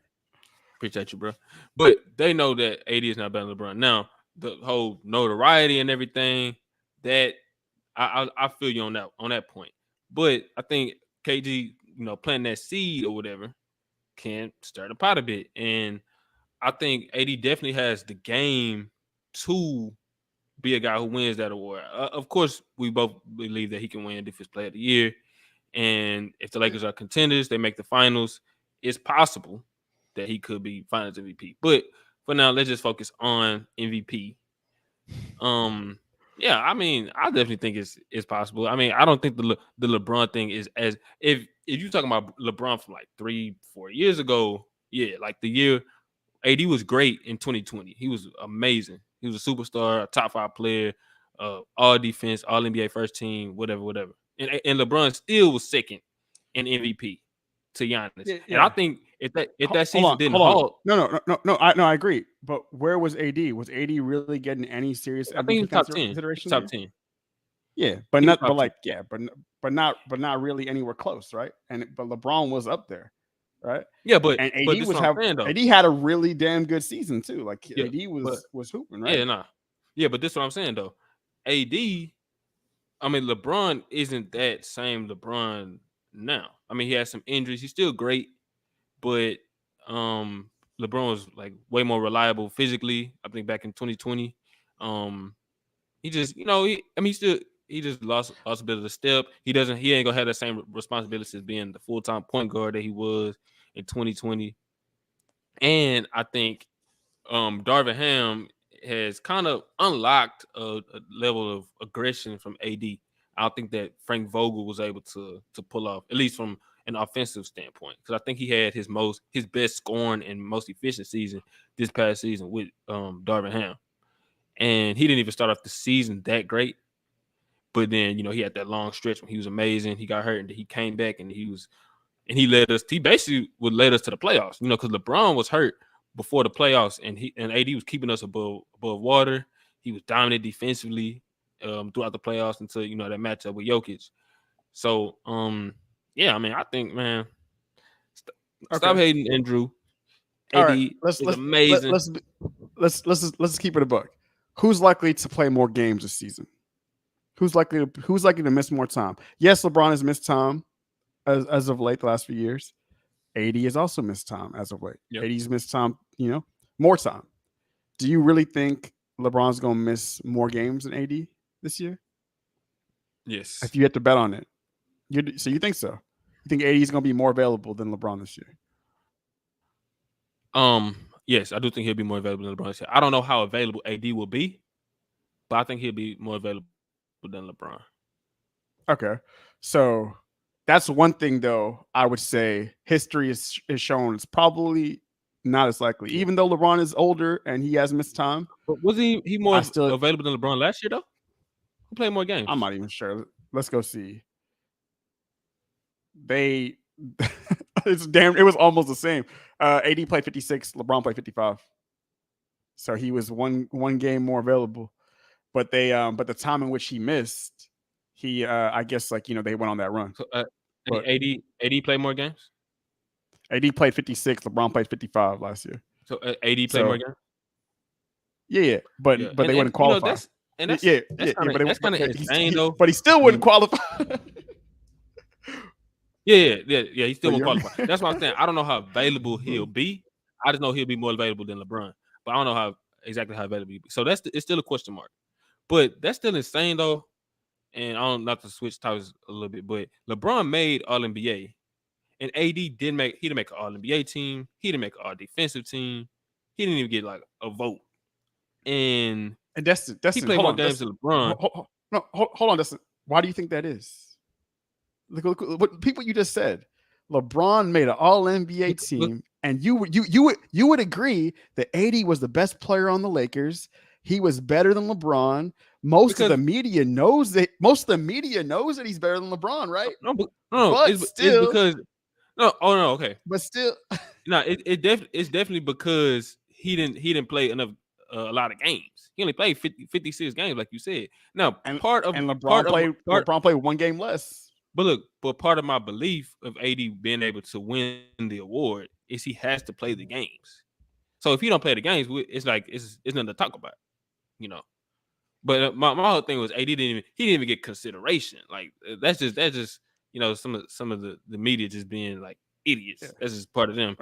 Appreciate you, bro. But they know that AD is not better than LeBron. Now the whole notoriety and everything, that I feel you on that point. But I think KG, planting that seed or whatever, can stir the pot a bit. And I think AD definitely has the game to be a guy who wins that award. Of course, we both believe that he can win Defensive Player of the Year. And if the Lakers are contenders, they make the finals, it's possible that he could be Finals MVP. But for now, let's just focus on MVP. Yeah, I mean, I definitely think it's possible. I mean, I don't think the LeBron thing is as if you're talking about LeBron from like 3-4 years ago. Yeah, like the year AD was great in 2020. He was amazing. He was a superstar, a top 5 player, all defense, all NBA first team, whatever. And LeBron still was second in MVP to Giannis. Yeah. And I think if that season didn't halt, no, I agree. But where was AD? Was AD really getting any serious MVP? I think he was top 10. Consideration? Top 10. Yeah, but not really anywhere close, right? But LeBron was up there, right? Yeah, but and AD AD had a really damn good season too. Like AD was hooping, right? Yeah, but this is what I'm saying though. AD, I mean, LeBron isn't that same LeBron now. I mean, he has some injuries. He's still great, but LeBron was like way more reliable physically. I think back in 2020, he just, he just lost a bit of the step. He ain't gonna have that same responsibilities as being the full-time point guard that he was in 2020. And I think Darvin Ham has kind of unlocked a level of aggression from AD. I don't think that Frank Vogel was able to pull off, at least from an offensive standpoint, because I think he had his best scoring and most efficient season this past season with Darvin Ham. And he didn't even start off the season that great. But then, he had that long stretch when he was amazing. He got hurt and he came back and he basically would lead us to the playoffs, because LeBron was hurt before the playoffs and AD was keeping us above water. He was dominant defensively throughout the playoffs until, that matchup with Jokic. So, yeah, I mean, I think, man, stop hating Andrew. AD right, let's amazing. Let's keep it a buck. Who's likely to play more games this season? Who's likely to miss more time? Yes, LeBron has missed time as of late the last few years. AD has also missed time as of late. Yep. AD's missed time, more time. Do you really think LeBron's going to miss more games than AD this year? Yes. If you had to bet on it. So you think so? You think AD is going to be more available than LeBron this year? Yes, I do think he'll be more available than LeBron this year. I don't know how available AD will be, but I think he'll be more available than LeBron. Okay. So that's one thing, though, I would say history is shown it's probably not as likely, even though LeBron is older and he has missed time. But was he more available than LeBron last year, though? Who played more games? I'm not even sure. Let's go see. It was almost the same. AD played 56, LeBron played 55. So he was one game more available. But the time in which he missed, he I guess they went on that run. So, AD played more games? AD played 56, LeBron played 55 last year. So AD played more games? Yeah. But they wouldn't qualify. That's kind of insane though. But he still wouldn't qualify. Yeah, he still won't qualify. That's what I'm saying. I don't know how available he'll be. I just know he'll be more available than LeBron. But I don't know exactly how available he'll be. So it's still a question mark. But that's still insane though. And I don't not to switch topics a little bit, but LeBron made All NBA, and AD didn't make an All NBA team. He didn't make an All Defensive team. He didn't even get like a vote. And that's he played more games than LeBron. Hold on, Dustin. Why do you think that is? Look what people you just said. LeBron made an All NBA team, and you would agree that AD was the best player on the Lakers. He was better than LeBron. Most of the media knows that he's better than LeBron, right? No, it's because No, oh no, okay. But still, no, it's definitely because he didn't play enough a lot of games. He only played 56 games, like you said. Now, and part of LeBron played one game less. But look, part of my belief of AD being able to win the award is he has to play the games. So if he don't play the games, it's like it's nothing to talk about, you know. But my whole thing was AD didn't even get consideration. Like that's just you know some of the media just being like idiots. Yeah. That's just part of them.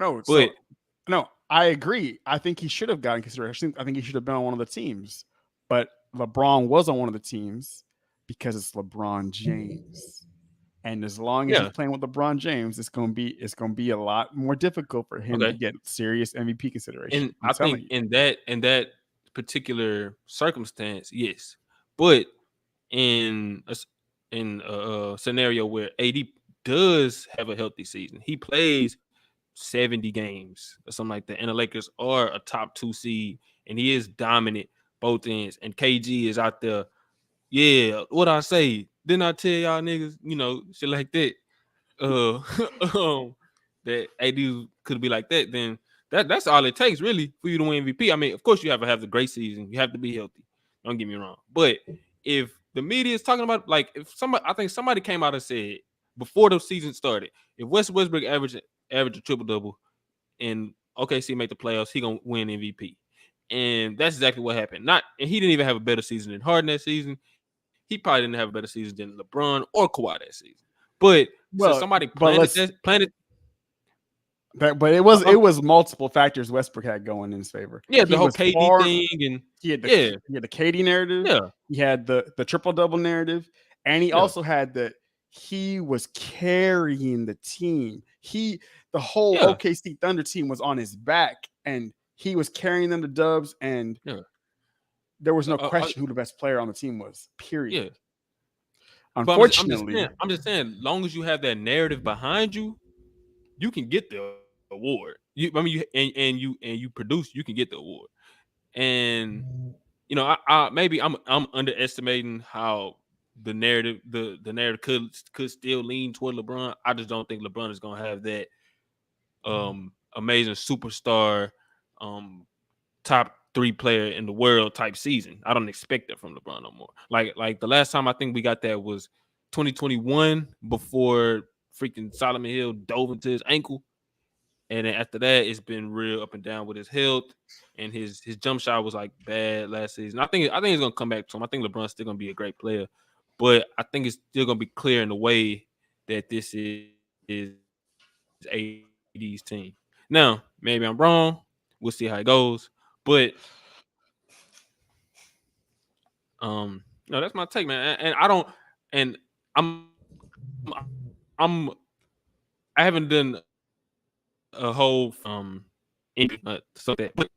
No, I agree. I think he should have gotten consideration. I think he should have been on one of the teams. But LeBron was on one of the teams because it's LeBron James. And as long as he's playing with LeBron James, it's gonna be a lot more difficult for him to get serious MVP consideration. And I think in that particular circumstance, yes. But in a scenario where AD does have a healthy season, he plays 70 games or something like that, and the Lakers are a top 2 seed, and he is dominant both ends, and KG is out there. Yeah, what I say? Didn't I tell y'all niggas, you know, shit like that? That AD could be like that, then that's all it takes really for you to win MVP. I mean, of course you have to have the great season. You have to be healthy. Don't get me wrong. But if the media is talking about, like, I think somebody came out and said before the season started, if Westbrook average a triple-double and OKC make the playoffs, he gonna win MVP. And that's exactly what happened. And he didn't even have a better season than Harden that season. He probably didn't have a better season than LeBron or Kawhi that season. But so somebody planted. But it was multiple factors Westbrook had going in his favor. Yeah, the whole KD thing, and he had the KD narrative. Yeah, he had the triple-double narrative, and he also had that he was carrying the team. The whole OKC Thunder team was on his back, and he was carrying them to dubs, and there was no question who the best player on the team was. Period. Yeah. Unfortunately, I'm just saying, long as you have that narrative behind you, you can get the award. You produce, you can get the award. And you know, I'm underestimating how the narrative could still lean toward LeBron. I just don't think LeBron is gonna have that amazing superstar top 3 player in the world type season. I don't expect that from LeBron no more. Like the last time I think we got that was 2021 before freaking Solomon Hill dove into his ankle. And then after that, it's been real up and down with his health, and his jump shot was like bad last season. I think he's gonna come back to him. I think LeBron's still gonna be a great player, but I think it's still gonna be clear in the way that this is AD's team. Now, maybe I'm wrong. We'll see how it goes. But no, that's my take, man. And I don't, and I haven't done a whole stuff that, but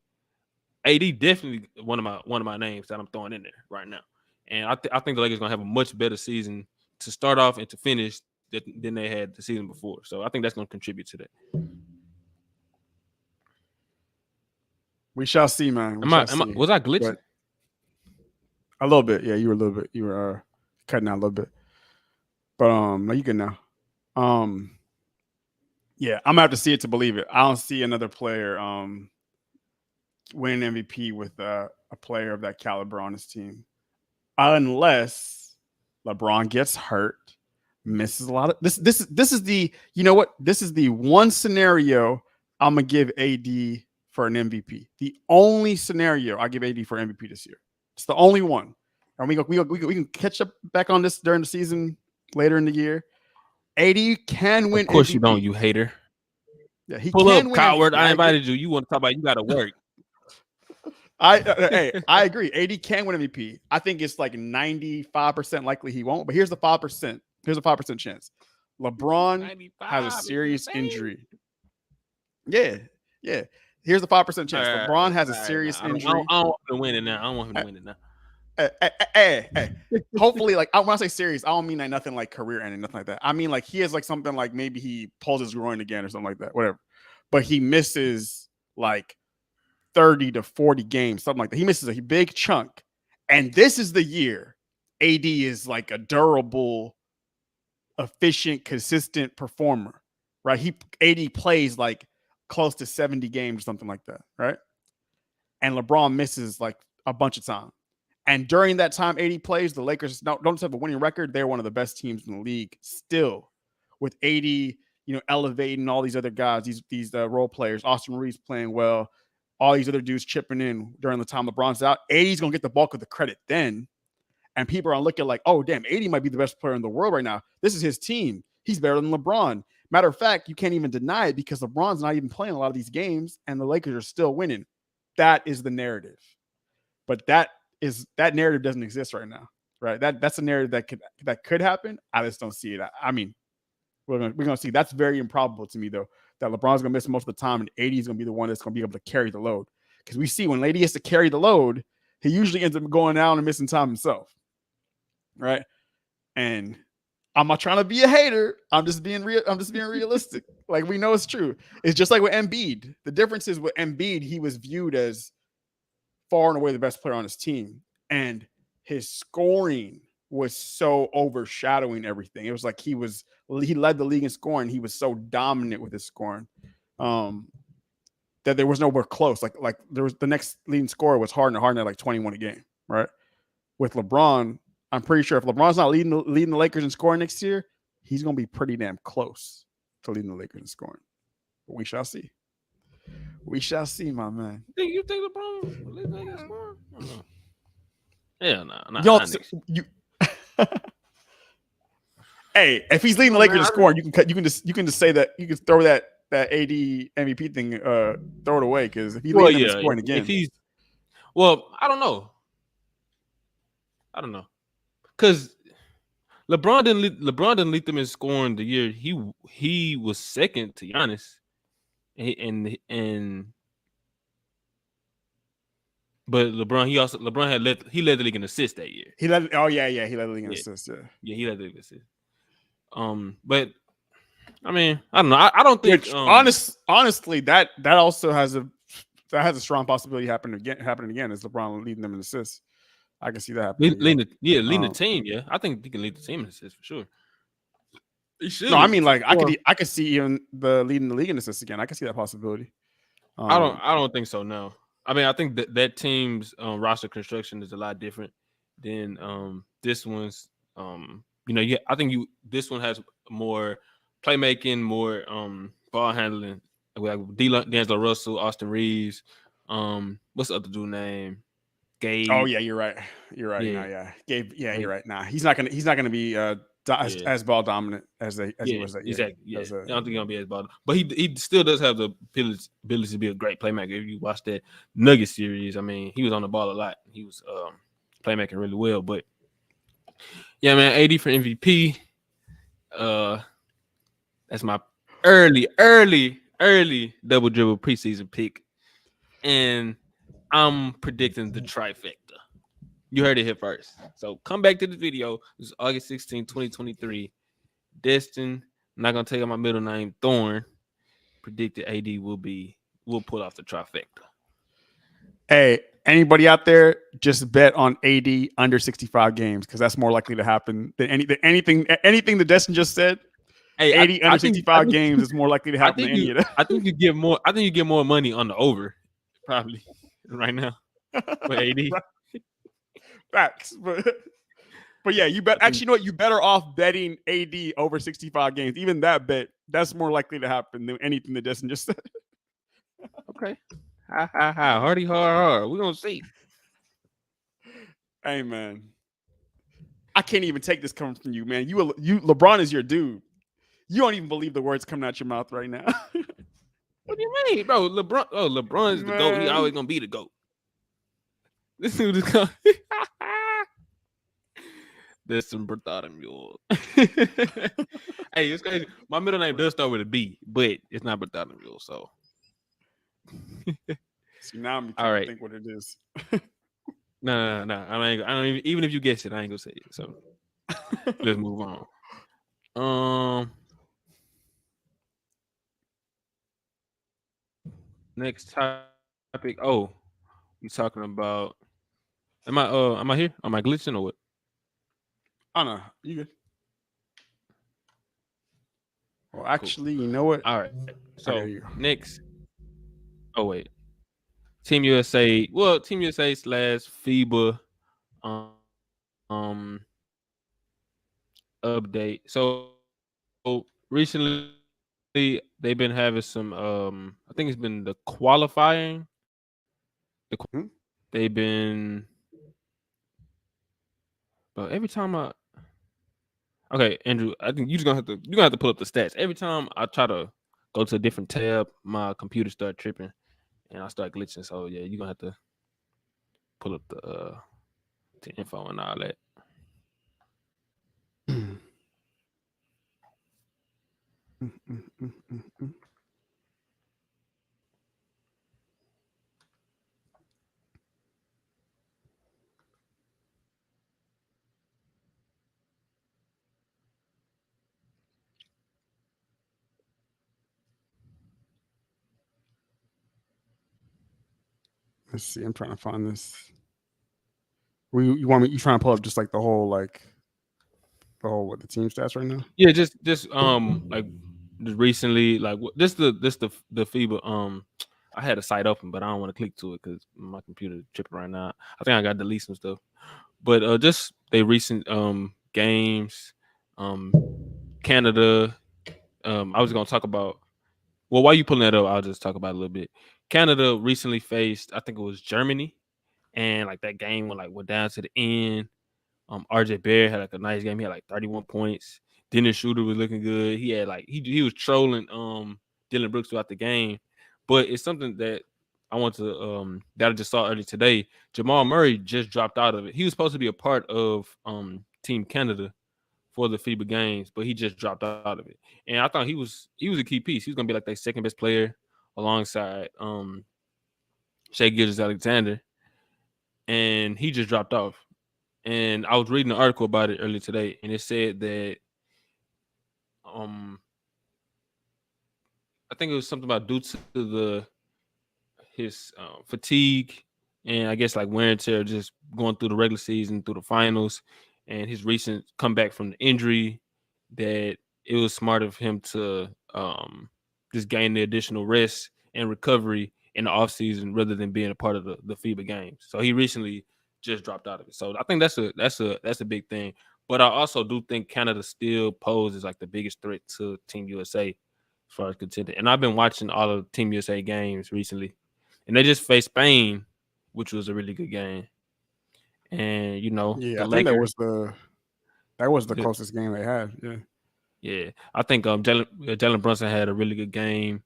AD definitely one of my names that I'm throwing in there right now. And I think the Lakers gonna have a much better season to start off and to finish than they had the season before. So I think that's gonna contribute to that. We shall see, man. Was I glitching? A little bit, yeah. You were a little bit. You were cutting out a little bit, but no, you can now. Yeah, I'm gonna have to see it to believe it. I don't see another player winning MVP with a player of that caliber on his team, unless LeBron gets hurt, misses a lot of this. This is the, you know what? This is the one scenario I'm gonna give AD for an MVP. The only scenario I give AD for MVP this year. It's the only one. And we can catch up back on this during the season later in the year. AD can win. Of course MVP. You don't, you hater. Yeah, he pull can up, win coward. MVP. I invited you. You want to talk about? You got to work. I agree. AD can win MVP. I think it's like 95% likely he won't. But here's the 5%. Here's a 5% chance. LeBron has a serious injury. Yeah. Here's the 5% chance. LeBron has a serious injury. I don't want him to win it now. I don't want him to win it now. Hey. Hopefully, like when I say serious, I don't mean like nothing like career ending, nothing like that. I mean like he has like something like maybe he pulls his groin again or something like that, whatever. But he misses like 30 to 40 games, something like that. He misses a big chunk. And this is the year AD is like a durable, efficient, consistent performer. right? AD plays like close to 70 games or something like that, right? And LeBron misses like a bunch of time. And during that time AD plays, the Lakers don't just have a winning record. They're one of the best teams in the league still, with AD, elevating all these other guys, these role players. Austin Reeves playing well, all these other dudes chipping in during the time LeBron's out. AD's gonna get the bulk of the credit then, and people are looking like, oh damn, AD might be the best player in the world right now. This is his team. He's better than LeBron. Matter of fact, you can't even deny it because LeBron's not even playing a lot of these games, and the Lakers are still winning. That is the narrative, but that narrative doesn't exist right now, right? That's a narrative that could happen. I just don't see it. I mean, we're gonna see. That's very improbable to me though. That LeBron's gonna miss most of the time, and AD is gonna be the one that's gonna be able to carry the load. Because we see when AD has to carry the load, he usually ends up going down and missing time himself, right? And I'm not trying to be a hater. I'm just being realistic. Like, we know it's true. It's just like with Embiid. The difference is with Embiid, he was viewed as far and away the best player on his team, and his scoring was so overshadowing everything. It was like he led the league in scoring. He was so dominant with his scoring that there was nowhere close. Like there was the next leading scorer was Harden. Harden had like 21 a game, right? With LeBron, I'm pretty sure if LeBron's not leading the Lakers in scoring next year, he's gonna be pretty damn close to leading the Lakers in scoring. But we shall see. We shall see, my man. You think LeBron leading the Lakers in scoring? Hell no. Hey, if he's leading the Lakers in scoring, you can just say that, you can throw that AD MVP thing, throw it away, because if he leads them in scoring again, I don't know, because LeBron didn't lead them in scoring the year he was second to Giannis, but LeBron led the league in assists that year. He led the league in assists. Yeah, he led the league in assists. But I mean, I don't know. I don't think honestly that also has a strong possibility happening again as LeBron leading them in assists. I can see that happening. Leading the team. Yeah, I think he can lead the team in assists for sure. He should. No, I mean, like, I could see even leading the league in assists again. I can see that possibility. I don't think so. No, I mean, I think that team's roster construction is a lot different than this one's. I think this one has more playmaking, more ball handling, like D'Angelo Russell, Austin Reeves. What's the other dude name? Gabe. Oh yeah, you're right. You're right. Yeah. Gabe. Yeah, you're right. Nah, he's not gonna be as ball dominant as he was that year. Exactly. Yeah. I don't think he's gonna be as ball, but he still does have the ability to be a great playmaker. If you watch that Nuggets series, I mean, he was on the ball a lot. He was playmaking really well. But yeah, man, AD for MVP. That's my early double dribble preseason pick, and I'm predicting the trifecta. You heard it here first. So come back to the video. This is August 16, 2023. Destin, I'm not gonna tell you my middle name, Thorn. Predicted AD will pull off the trifecta. Hey, anybody out there, just bet on AD under 65 games, because that's more likely to happen than anything that Destin just said. Hey, 80 under 65 games is more likely to happen than any of that. I think you get more money on the over, probably, right now. With AD. Facts. But yeah, you bet. Actually, you know what? You better off betting AD over 65 games. Even that bet, that's more likely to happen than anything that Destin just said. Okay. Hardy hard. We're gonna see. Hey man, I can't even take this coming from you, man. LeBron is your dude. You don't even believe the words coming out your mouth right now. What do you mean, bro? LeBron is the GOAT. He always gonna be the GOAT. This dude is coming. There's some Bartholomew. Hey, it's crazy. My middle name does start with a B, but it's not Bartholomew. So, see, now I'm trying to think what it is. No. I don't even if you guess it, I ain't gonna say it. So let's move on. Next topic. Oh, we talking about. Am I here? Am I glitching or what? Oh no, you good. Well, actually, you know what? All right. So Okay, you. next. Oh wait. Team USA. Well, Team USA / FIBA update. So recently they've been having some I think it's been the qualifying. Hmm? They've been but every time okay, Andrew, I think you're gonna have to pull up the stats. Every time I try to go to a different tab, my computer start tripping and I start glitching. So yeah, you're gonna have to pull up the info and all that. Let's see. I'm trying to find this. You want me? You trying to pull up just like the whole what the team stats right now? Yeah, just like just recently, like the FIBA. I had a site open, but I don't want to click to it because my computer tripping right now. I think I got to delete some stuff. But just they recent games, Canada. I was gonna talk about. Well, while you pulling that up, I'll just talk about it a little bit. Canada recently faced, I think it was Germany, and like that game went down to the end. RJ Barrett had like a nice game. He had like 31 points. Dennis Schroeder was looking good. He had like he was trolling Dylan Brooks throughout the game. But it's something that I want to that I just saw earlier today. Jamal Murray just dropped out of it. He was supposed to be a part of Team Canada for the FIBA games, but he just dropped out of it. And I thought he was a key piece. He was gonna be like their second best player alongside Shai Gilgeous-Alexander. And he just dropped off. And I was reading an article about it earlier today, and it said that I think it was something about due to his fatigue and I guess like wear and tear, just going through the regular season, through the finals, and his recent comeback from the injury, that it was smart of him to just gain the additional rest and recovery in the offseason rather than being a part of the FIBA games. So he recently just dropped out of it. So I think that's a big thing. But I also do think Canada still poses like the biggest threat to Team USA as far as contending. And I've been watching all of Team USA games recently, and they just faced Spain, which was a really good game. And Yeah, the I think Lakers. that was the closest game they had. Yeah. Yeah, I think Jalen Brunson had a really good game.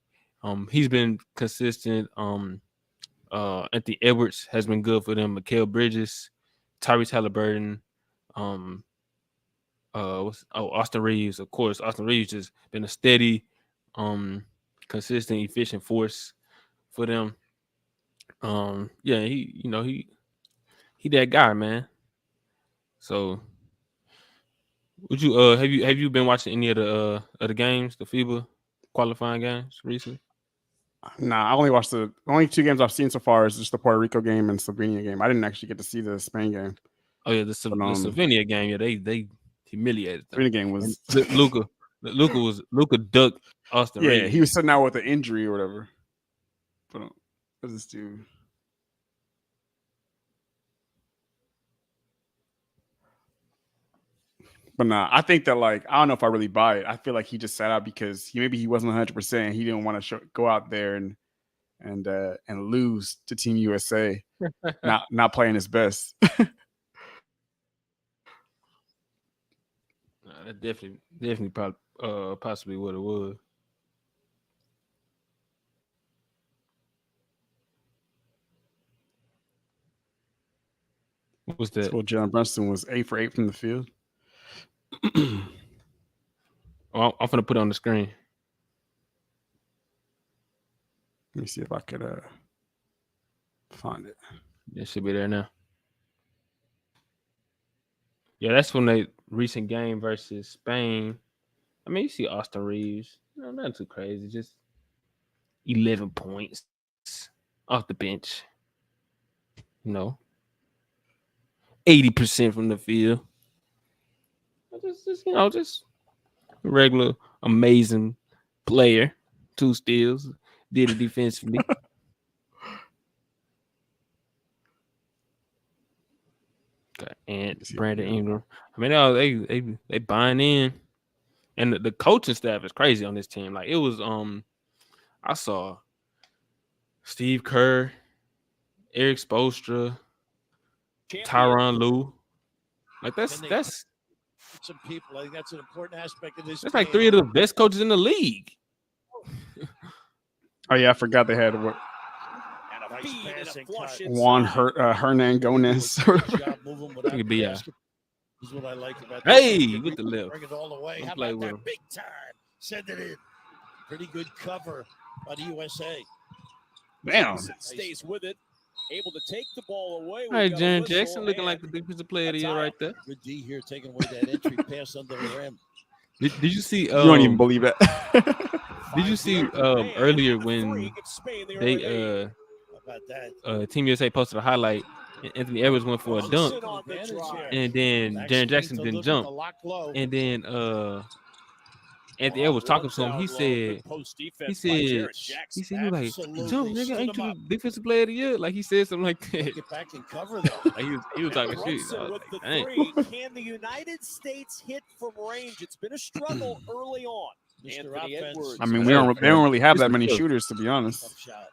He's been consistent. Anthony Edwards has been good for them. Mikal Bridges, Tyrese Halliburton, um, Austin Reeves, of course. Austin Reeves just been a steady, consistent, efficient force for them. Yeah, he that guy, man. So, would you have you been watching any of the games, the FIBA qualifying games recently? Nah, I only watched the only two games I've seen so far is just the Puerto Rico game and Slovenia game. I didn't actually get to see the Spain game. Oh yeah, But the Slovenia game. Yeah, they humiliated them. Slovenia game And was Luca ducked Austin yeah, he Reeves. was sitting out with an injury or whatever. But what's this dude? But nah, I think that like I don't know if I really buy it. I feel like he just sat out because maybe he wasn't 100%. He didn't want to go out there and lose to Team USA, not playing his best. Nah, that definitely probably possibly what it was. What's that? So Jalen Brunson was 8 for 8 from the field. I'm gonna put it on the screen. Let me see if I could find it. It should be there now. Yeah, that's from the recent game versus Spain. I mean, you see Austin Reeves. Not too crazy. Just 11 points off the bench. 80% from the field. Just regular amazing player. 2 steals, did it defensively. Okay, and Brandon Ingram. I mean, they buying in, and the coaching staff is crazy on this team. Like it was, I saw Steve Kerr, Eric Spoelstra, Tyronn Lue. Like that's some people. I think that's an important aspect of this. That's like 3 of the best coaches in the league. Oh yeah, I forgot they had what Juan Hernan Gomez. It could be This is what I like about hey with the lift. Bring it all the way. Don't How play about with that him. big time? Send it in. Pretty good cover by the USA. Damn. Stays with it. Able to take the ball away. All right, Jaren Jackson looking like the defensive player of the year right there. Good D here, taking away that entry pass under the rim. Did you see? You don't even believe it. Did you see earlier when they about that? Team USA posted a highlight and Anthony Edwards went for a dunk, and then Jaren Jackson didn't jump, and then Anthony Edwards talking to him. He said he was like, jump, nigga, ain't you the defensive player of the year? Like he said something like that. Get back and cover though. Like he was talking shit. I was With the like, dang. three, can the United States hit from range? It's been a struggle early on. Anthony Edwards. I mean, they don't really have that many shooters, to be honest. Tough shot.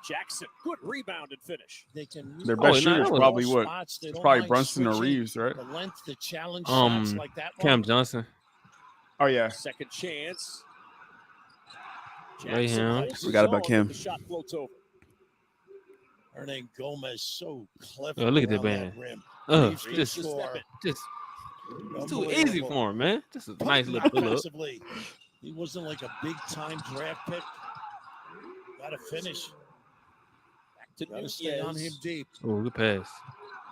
Jackson, good rebound and finish. They can Their best no, shooters that was- probably what? spots. They It's don't probably mind Brunson or switching Reeves, right? The length to challenge shots like that one. Cam Johnson. Oh yeah. Second chance. Right here. holds Forgot his about own, Kim. but the shot floats over. Hernan Gomez so clever. Oh, look at that around man. rim. Just Score. it's too easy for him, man. Just a nice little pull up. Offensively. He wasn't like a big time draft pick. Got to finish. To Got to stay on him deep. Oh, good pass.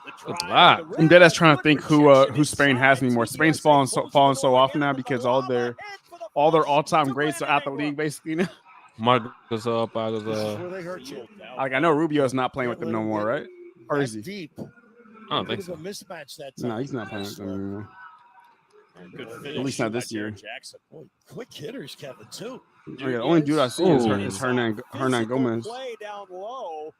The Good drive block. to the rim. I'm dead ass trying to Good think projection who Spain has inside. anymore. Spain's falling so off now because all their all-time greats are out the league basically now. Marcus This is where they hurt you. Like I know Rubio's not playing with them no more, right? Or is he? Deep. I don't think Bit so. of a mismatch that time. No, he's not playing with them anymore. Good At finish least not by this year. Jaren Jackson. Boy, quick hitters, Kevin, too. Oh, yeah, the only dude I see is Ooh. Hernan Physical Gomez. play down low.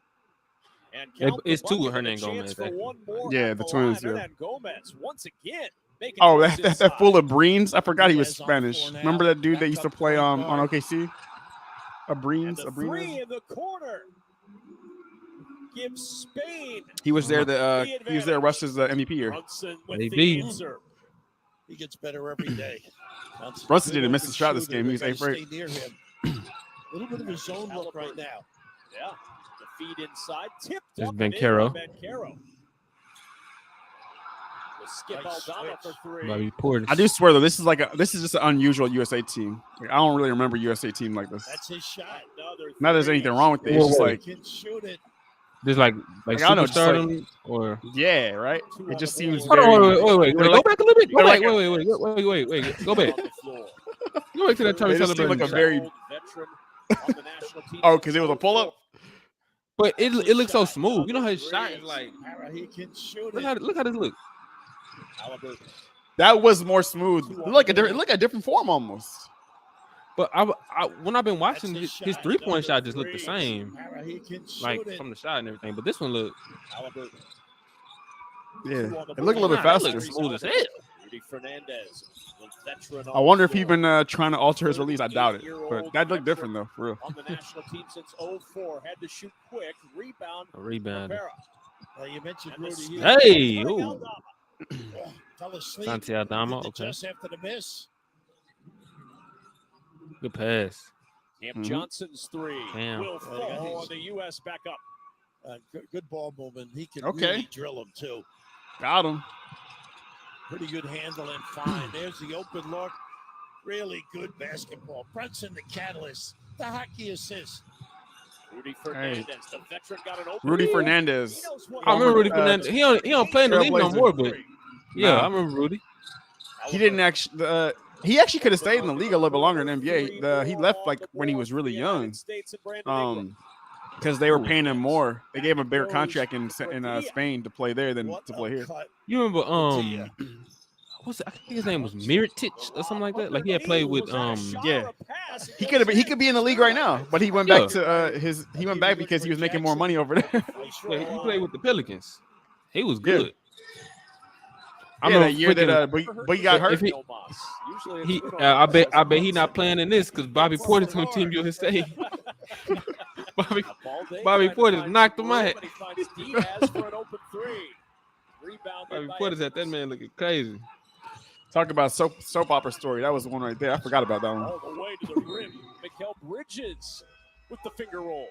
And It's count the two bucket, Hernan a chance Gomez, for actually. one more Yeah, at the line. twins, yeah. Hernan Gomez once again making Oh, moves that inside. full of Breens. I forgot he was Gomez on Spanish. four now. Remember that dude that used to Backup play point on guard. OKC? A And Breens. the A three Breens. in the corner gives Spain He was there. the He was there. Russ's MVP year. Brunson with Maybe. the answer. He gets better every day. Brunson didn't miss a shot this game. He was They 8th gotta rate. stay near him. A little bit of a zone look right now. Yeah, the feed inside, tipped There's up Bencaro. and in by Bencaro. The skip Nice Aldama switch. for three. Bobby Portis. I do swear though, this is just an unusual USA team. Like, I don't really remember USA team like this. That's his shot. Another Not there's three. anything wrong with it. It's just Whoa. like, He can shoot it. Just like Like, I don't know, just superstardom or yeah, right. It just seems hold very. on, wait. they're Go like- back a little bit. Go they're back. like- Wait. Go back. On the floor. Go back to that Travis They just seem Halliburton like a shot. very- Veteran on the national team. Oh, because it was a pull up. But it looks so smooth. You know how his shot is like. He can shoot Look it. how this look. Halliburton. That was more smooth. Look at a different form almost. But I when I've been watching That's his shot. 3-point shot just looked the same, He can shoot like it. from the shot and everything. But this one look Halliburton. Yeah, it looked a little bit Nah, that faster. looks smooth as hell. Rudy Fernandez, the veteran I on wonder the if he's floor. been trying to alter his release. I doubt it, but that looked different though, for real. On the national team since 04, had to shoot quick. Rebound. A rebound. Rivera. You mentioned And the Rudy. skip Hey, by ooh. Aldama. Fell asleep. Santi Aldama, Did it okay. Just after the miss. Good pass. Cam Mhm. Johnson's three Damn. will fall, and the U.S. back up. Good ball movement. He can Okay. really drill him too. Got him. Pretty good handle and fine. There's the open look. Really good basketball. Brunson, the catalyst. The hockey assist. Rudy Fernandez, the veteran, got an open. Rudy He Fernandez. knows what I remember Rudy Rudy Fernandez. He don't play in the league no Trailblazer. more, but yeah, Nah. I remember Rudy. He didn't actually. He actually could have stayed in the league a little bit longer in NBA. He left like when he was really young. Because they were paying him more. They gave him a bigger contract in Spain to play there than What to play a here. cut. You remember I think his name was Miritich or something like that. Like he had played with Yeah. He could be in the league right now, but he went back to he went back because he was making more money over there. Yeah, he played with the Pelicans. He was good. Yeah. That year that Boogie got hurt. I bet he not playing in this because Bobby Portis on Team USA. Bobby Portis knocked him out. Bobby Portis had that man looking crazy. Talk about soap opera story. That was the one right there. I forgot about that one. All the way to the rim. Mikal Bridges with the finger roll.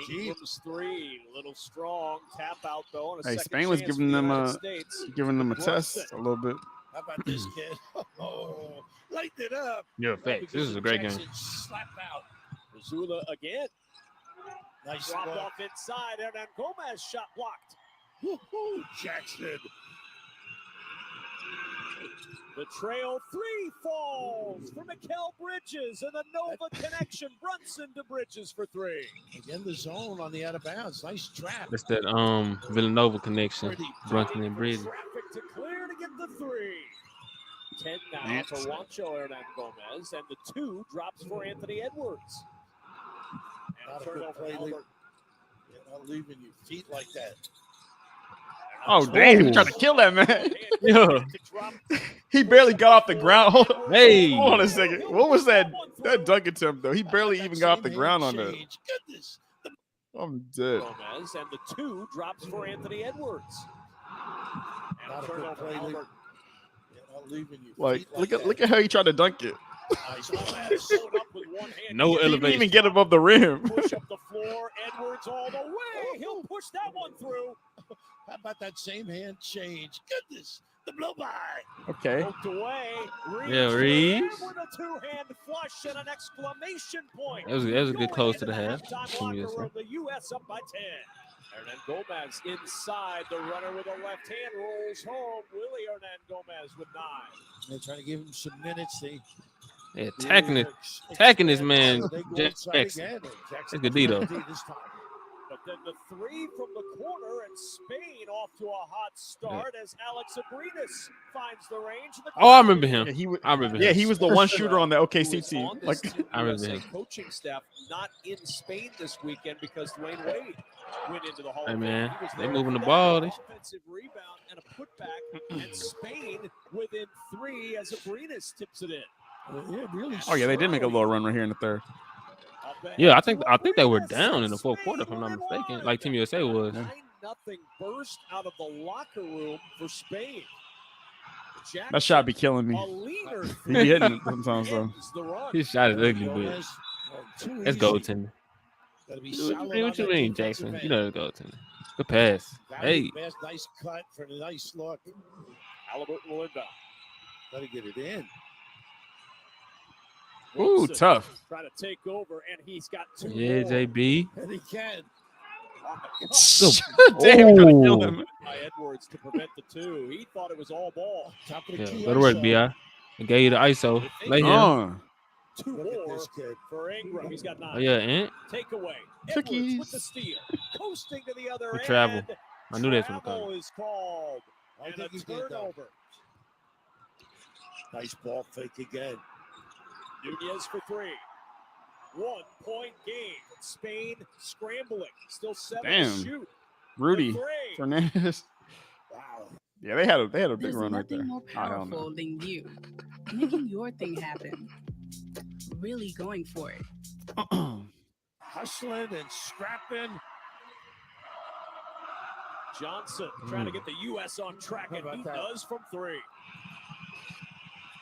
Ingram's three, a little strong. Tap out though. Hey, Spain was giving them a test a little bit. How about this kid? Oh, light it up. Yeah, thanks. This is a great game. Slap out. Missoula again. Nice Dropped ball. off inside. Hernan Gomez shot blocked. Woo-hoo, Jackson. The trail three falls for Mikal Bridges and the Nova connection. Brunson to Bridges for three. Again, the zone on the out of bounds. Nice trap. That's that Villanova connection. Brunson and Bridges. Traffic to clear to get the three. 10 now for Juancho Hernan Gomez, and the two drops for Anthony Edwards. And Not a a good turnover. play. Albert. You're not leaving your feet like that. Oh, damn. He tried to kill that man. Yeah. He barely got off the ground. Hey. Hold on a second. What was that dunk attempt, though? He barely even got off the ground on that. Goodness. I'm dead. Gomez, and the two drops for Anthony Edwards. And Not a a good turnover. play. Albert. You're not leaving your Like, feet like that. look at how he tried to dunk it. Nice Gomez showed up with one hand. No He didn't elevation. even get above the rim. Push up the floor. Edwards all the way. He'll push that one through. How about that same hand change? Goodness. The blow by. Okay. Poked away. Yeah, Reeves. With a two-hand flush and an exclamation point. That was a good Going close to into the half. halftime Team locker USA. room, the U.S. up by 10. Hernan Gomez inside. The runner with a left hand rolls home. Willie Hernan Gomez with 9. They're trying to give him some minutes. They Yeah, attacking this man, They go Jackson. inside again, and That's good D, though. this time. But then the three from the corner, and Spain off to a hot start as Alex Abrinas finds the range. Oh, I remember him. Yeah, I remember him. Yeah, he was the one shooter on the Who OKC is team. on Like, this Team I remember USA him. coaching staff, not in Spain this weekend because Dwayne Wade went into the Hall Hey, of Fame. man, He was they there moving for the that ball. Offensive rebound and a putback, and Spain within 3 as Abrinas tips it in. Yeah, really. oh yeah, they did make a little run right here in the third. Yeah, I think they were down in the fourth quarter, if I'm not mistaken. Like Team USA was. 9-0 burst out of the locker room for Spain. That shot be killing me. A leaner He be hitting it sometimes, though. ends the run. His shot is ugly, but Gomez, too that's easy. goaltending. Gotta be What solid you on that mean, defensive Jackson? end. You know it's goaltending. Good pass. Valley Hey, pass, nice cut for the nice look. Halliburton will inbound. Gotta get it in. Ooh, Wilson tough. trying to take over, and he's got 2 yeah, more. JB. And he can. On the cut Damn, he tried to kill Oh. him. by Edwards to prevent the 2. He thought it was all ball. Top of the Yeah, key. go to work, also. Bi. I gave you the ISO. Lay here. Oh, 2 Look at more this kid. for Ingram. He's got 9. Oh yeah, Ant. Takeaway. Edwards Cookies. with the steal. Coasting to the other Good end. travel. I knew that's what it Travel was. is called. I And think a he did, though. turnover. Nice ball fake again. Nunez for 3. 1-point game. Spain scrambling. Still 7 Damn. to shoot. Rudy The 3. Fernandez. Wow. Yeah, they had a big There's run right nothing there. more Oh, hell no. powerful than you making your thing happen. Really going for it. Hustling and scrapping. Johnson trying to get the U.S. on track, How and about he that? does from 3.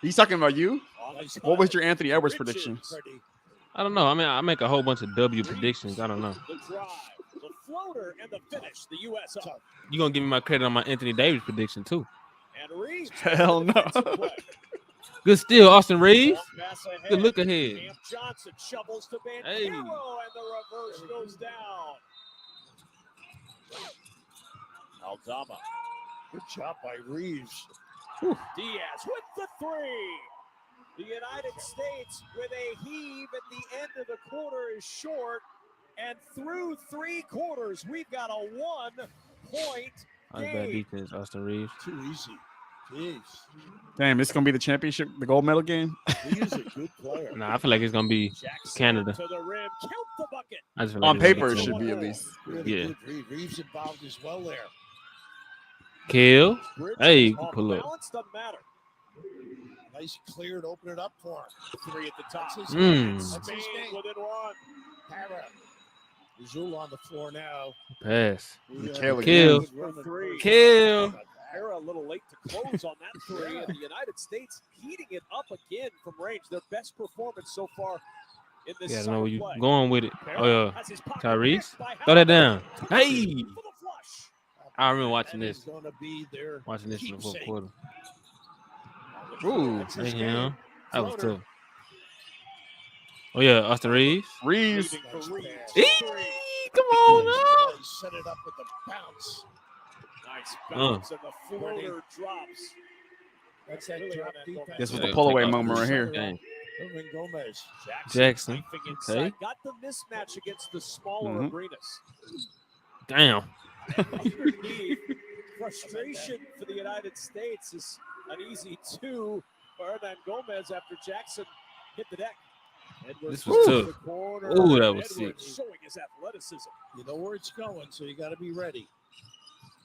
He's talking about you. On the What was your side, Anthony Edwards Bridges. predictions? Pretty. I don't know. I mean, I make a whole bunch of W predictions. I don't know. The drive, the floater, and the finish. The U.S. up. You gonna give me my credit on my Anthony Davis prediction too? And Reeves. Hell no. Defensive play. Good steal, Austin Reeves. Long pass ahead. Good look ahead. Cam Johnson shovels to Banchero, Hey. and the reverse goes down. Aldama. Good job by Reeves. Diaz with the 3. The United States with a heave at the end of the quarter is short. And through 3 quarters, we've got a 1-point That's bad game. defense, Austin Reeves. Too easy. Damn, it's gonna be the championship, the gold medal game. He is a good player. Nah, I feel like it's gonna be Canada. To the rim, count the bucket. I just feel like On it's gonna be paper, it Canada. should be at least. Really Yeah. good read. Reeves involved as well there. Kill. Bridges Hey, you can off pull up. balance, doesn't matter. Nice clear to open it up for him. 3 at the top. That's his name. That's his Spain name. within one. Para. Zul on the floor now. Pass. Kill Kill. again. For 3. Kill. Era a little late to close on that 3, and the United States heating it up again from range. Their best performance so far in this Yeah, I summer know where you play. going with it. Oh yeah, Has his pocket Tyrese, picked by throw that Howard. down. Hey, For the flush. I remember watching That this. is gonna be their Watching this in the fourth keepsake. quarter. Ooh, That's his Damn, game. that was Floater. tough. Oh yeah, Austin Reeves. Reeves. Leaving for Reeves. Eee, come on now. He set it up with the bounce. Nice bounce, and the floater drops. That's that drop defense. This was Yeah, the pull away take off moment right this here. game. Herman Gomez. Jackson, knifing okay. inside. Got the mismatch against the smaller Mhm. arenas. Damn. Underneath, frustration for the United States is an easy 2 for Hernan Gomez after Jackson hit the deck. Edwards This was to tough. the corner. Ooh, that was Edwards sick. showing his athleticism. You know where it's going, so you got to be ready.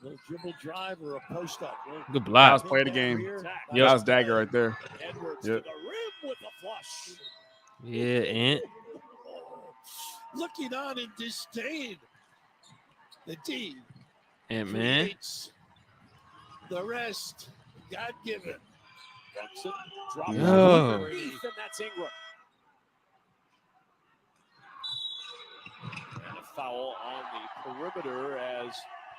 Little dribble drive or a post up. Good That block. was play the game. Attack. That was dagger right there. Edwards Yep. to the rim with a flush. Yeah, and Looking on in disdain. The D man. creates the rest. God given. Brunson dropped Yeah. underneath, and that's Ingram. And a foul on the perimeter as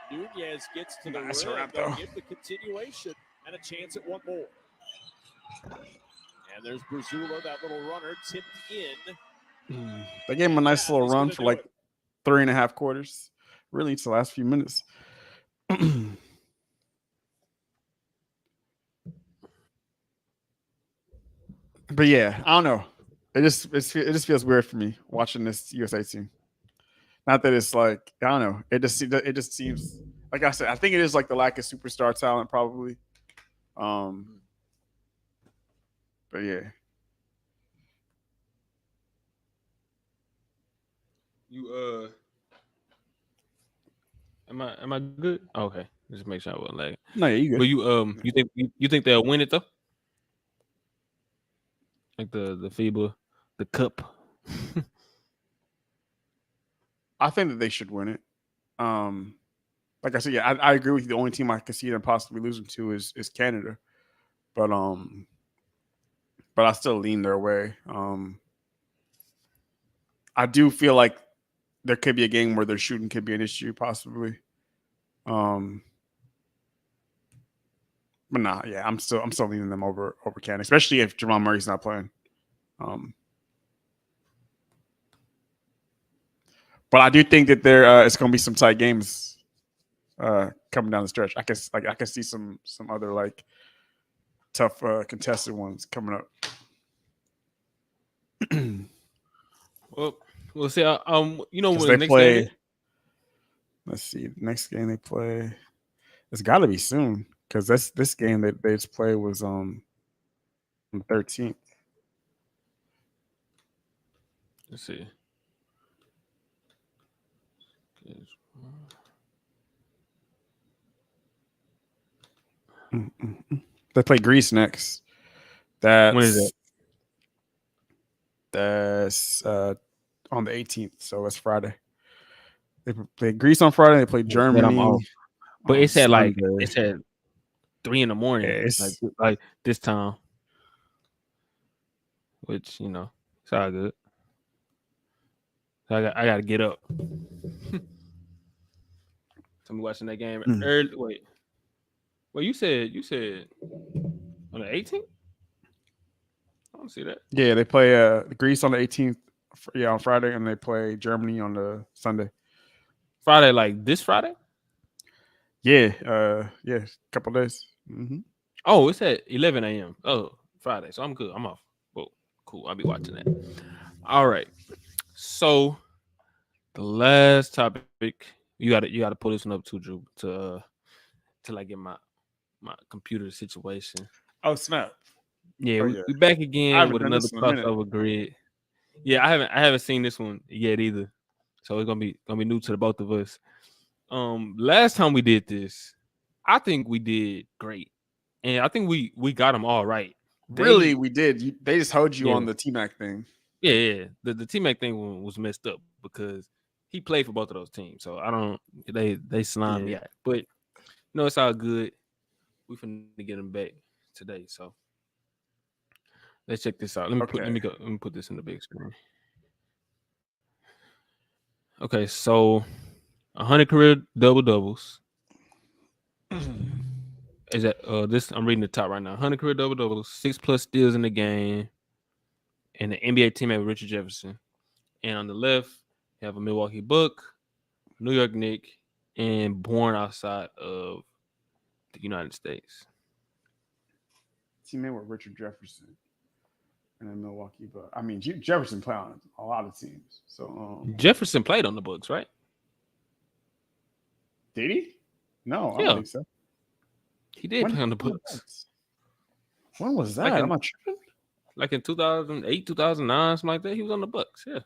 Nunez gets to the Nice rim. wrap, They'll though. give the continuation and a chance at one more. And there's Brazula, that little runner, tipped in. They gave him a nice Yeah, little he's run gonna for do like it. 3.5 quarters. Really, it's the last few minutes. But yeah, I don't know. It just feels weird for me watching this USA team. Not that it's like I don't know. It just seems like I said. I think it is like the lack of superstar talent, probably. But yeah, You am I good? Okay, just make sure I wasn't lagging. no, yeah, you good. But you think they'll win it though? Like the FIBA, the cup. I think that they should win it. Like I said, yeah, I agree with you. The only team I can see them possibly losing to is Canada, but I still lean their way. I do feel like there could be a game where their shooting could be an issue, possibly. But nah, yeah, I'm still leaning them over Canada, especially if Jamal Murray's not playing. But I do think that there it's going to be some tight games coming down the stretch. I can see some other like tough contested ones coming up. Well, we'll see. You know 'Cause when they the next play. game is? Let's see. Next game they play. It's got to be soon because this game that they just played was on the 13th. Let's see. They play Greece next. That's When is that? That's on the 18th, so it's Friday. They play Greece on Friday. They play Germany. I'm off. But on it said like Sunday. it said 3 in the morning, Yeah, like this time. Which it's all good. So I got to get up. So I'm watching that game early. Wait, you said on the 18th? I don't see that. Yeah, they play Greece on the 18th. Yeah, on Friday, and they play Germany on the Sunday. Friday, like this Friday? Yeah, a couple days. Mm-hmm. Oh, it's at 11 a.m. Oh, Friday. So I'm good. I'm off. Well, cool. I'll be watching that. All right. So the last topic, you got to pull this one up too, Drew, to like get my my computer situation. Oh snap! Yeah, Oh, we back I again haven't with done another this in a minute. crossover grid. Yeah, I haven't seen this one yet either. So it's gonna be new to the both of us. Last time we did this, I think we did great. And I think we got them all right. Really, we did. They just hold you Yeah. on the T-Mac thing. Yeah. The T-Mac thing was messed up because he played for both of those teams. So I don't they slimed me out. But no, it's all good. We finna get him back today. So let's check this out. Let me put this in the big screen. Okay, so 100 career double doubles. Is that this? I'm reading the top right now. 100 career double doubles, 6+ steals in the game, and the NBA teammate with Richard Jefferson. And on the left, you have a Milwaukee Buck, New York Knick, and born outside of the United States. Teammate with Richard Jefferson and then Milwaukee Buck. I mean, Jefferson played on a lot of teams. So Jefferson played on the Bucks, right? Did he? No, I don't think so. He did play on the Bucks. When was that? I'm not tripping. Like in 2008, 2009, something like that. He was on the Bucks. Yeah.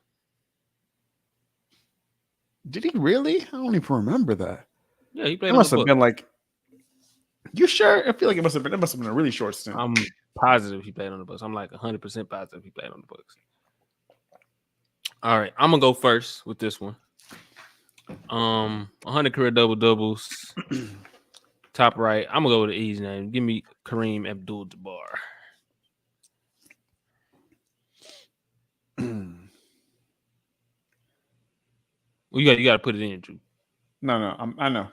Did he really? I don't even remember that. Yeah, he played. It must have been like. You sure? I feel like it must have been a really short stint. I'm positive he played on the Bucks. I'm like 100% positive he played on the Bucks. All right, I'm gonna go first with this one. 100 career double doubles. Top right. I'm gonna go with the easy name. Give me Kareem Abdul-Jabbar. Well, you got to put it in, Drew. No, I know.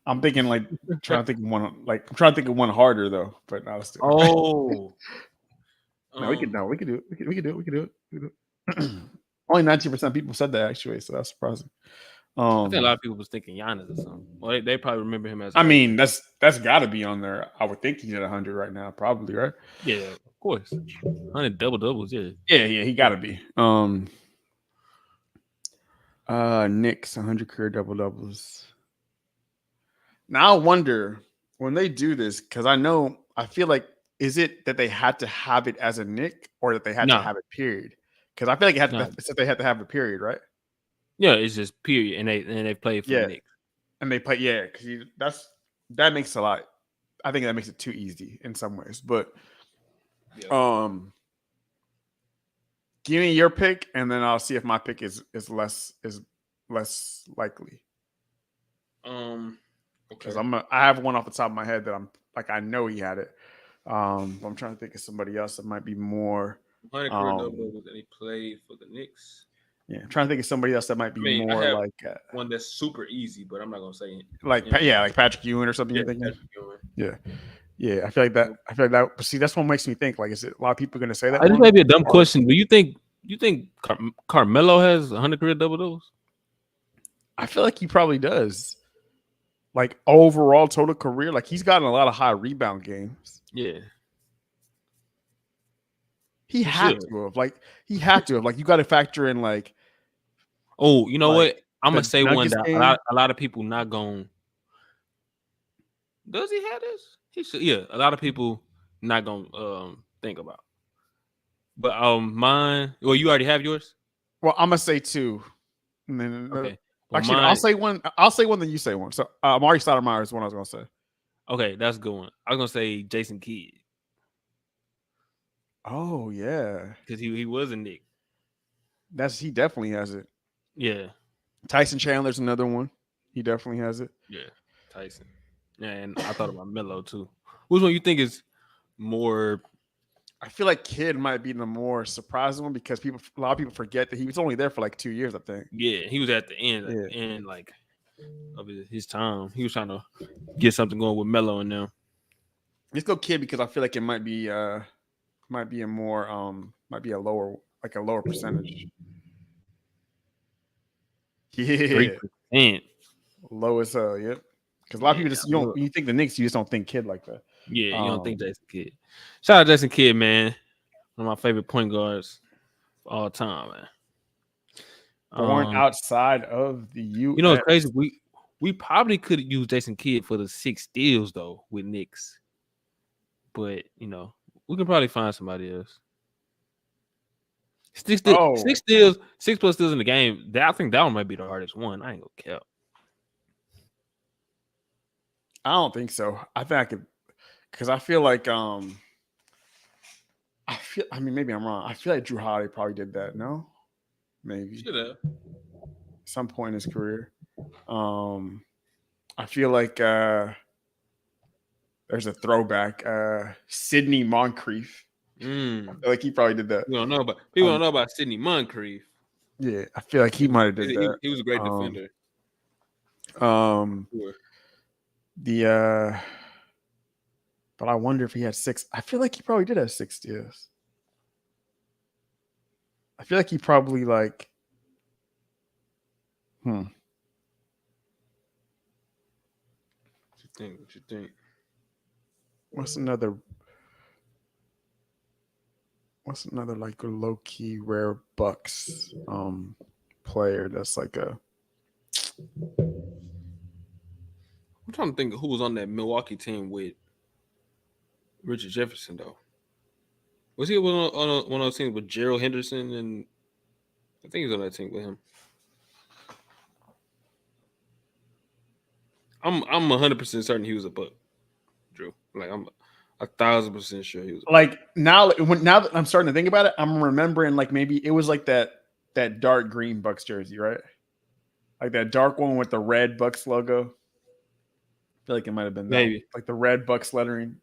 I'm thinking like trying to think of one harder though, but no, let's do it. Oh, no, we could do it. We could do it. Only 19% of people said that actually, so that's surprising. I think a lot of people was thinking Giannis or something. Well, they probably remember him as. I mean, that's got to be on there. I would think he's at 100 right now, probably, right? Yeah, of course. 100 double doubles, yeah. Yeah, he got to be. Knicks 100 career double doubles. Now I wonder when they do this, because I feel like, is it that they had to have it as a Knick or that they had to have it period? Because I feel like they had to have a period, right? Yeah, it's just period, and they played for the Knicks, and they play because that makes a lot. I think that makes it too easy in some ways, but give me your pick, and then I'll see if my pick is less likely. Because I have one off the top of my head that I'm like I know he had it. I'm trying to think of somebody else that might be more. 100 career double doubles, and he played for the Knicks. Yeah, I'm trying to think of somebody else that might be more like one that's super easy, but I'm not gonna say it. Like like Patrick Ewing or something. You're thinking? Yeah. I feel like that. But see, that's what makes me think. Like, is it a lot of people going to say that? This might be a dumb question, but you think Carmelo has 100 career double doubles? I feel like he probably does. Like overall total career, like he's gotten a lot of high rebound games. Yeah. He had to have. Like you got to factor in like. Oh, you know what? I'm gonna say one that a lot of people not going. Does he have this? He should. Yeah, a lot of people not gonna think about. But mine. Well, you already have yours. Well, I'm gonna say two. And then, okay. Well, actually, I'll say one. I'll say one. Then you say one. So Amari Stoudemire is one I was gonna say. Okay, that's a good one. I was gonna say Jason Kidd. Oh yeah, because he was a Knick. He definitely has it. Yeah. Tyson Chandler's another one. He definitely has it. Yeah, Tyson. Yeah, and I thought about Melo too. Which one you think is more? I feel like Kidd might be the more surprising one because a lot of people forget that he was only there for like 2 years. I think. Yeah, he was at the end, like of his time. He was trying to get something going with Melo and them. Let's go Kidd because I feel like it might be a lower percentage. Yeah, 3%. Low as hell. Yep. Because a lot of people just you think the Knicks, you just don't think Kidd like that. Yeah, you don't think Jason Kidd. Shout out Jason Kidd, man. One of my favorite point guards of all time, man. Born outside of the U.S. You know, it's crazy. We probably could use Jason Kidd for the 6 steals though with Knicks. but we can probably find somebody else. Six plus steals in the game. I think that one might be the hardest one. I ain't gonna count. I don't think so. I think I could, because I feel like I mean, maybe I'm wrong. I feel like Drew Holiday probably did that. No, maybe Should have. Some point in his career. I feel like there's a throwback. Sidney Moncrief. I feel like he probably did that. People don't know about Sidney Moncrief. Yeah, I feel like he might have did that. He was a great defender. Sure. But I wonder if he had 6. I feel like he probably did have 6 steals. I feel like he probably like. What you think? What's another like a low key rare Bucks player that's like a. I'm trying to think of who was on that Milwaukee team with Richard Jefferson though. Was he on one of those teams with Gerald Henderson and I think he was on that team with him. I'm 100% certain he was a Buck, Drew. Like I'm 1,000% sure he was. Like now that I'm starting to think about it, I'm remembering like maybe it was like that dark green Bucks jersey, right? Like that dark one with the red Bucks logo. I feel like it might have been that. Maybe like the red Bucks lettering.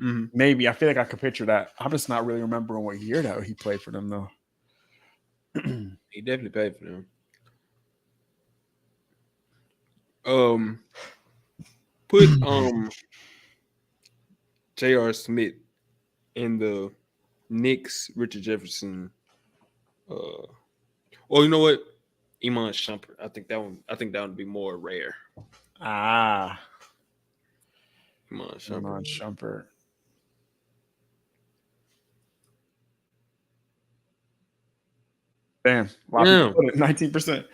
Mm-hmm. Maybe I feel like I could picture that. I'm just not really remembering what year that he played for them though. He definitely played for them. Put J.R. Smith in the Knicks Richard Jefferson. Or you know what? Iman Shumpert. I think that one would be more rare. Iman Shumpert. Iman Shumpert. Damn. Wow. 19%.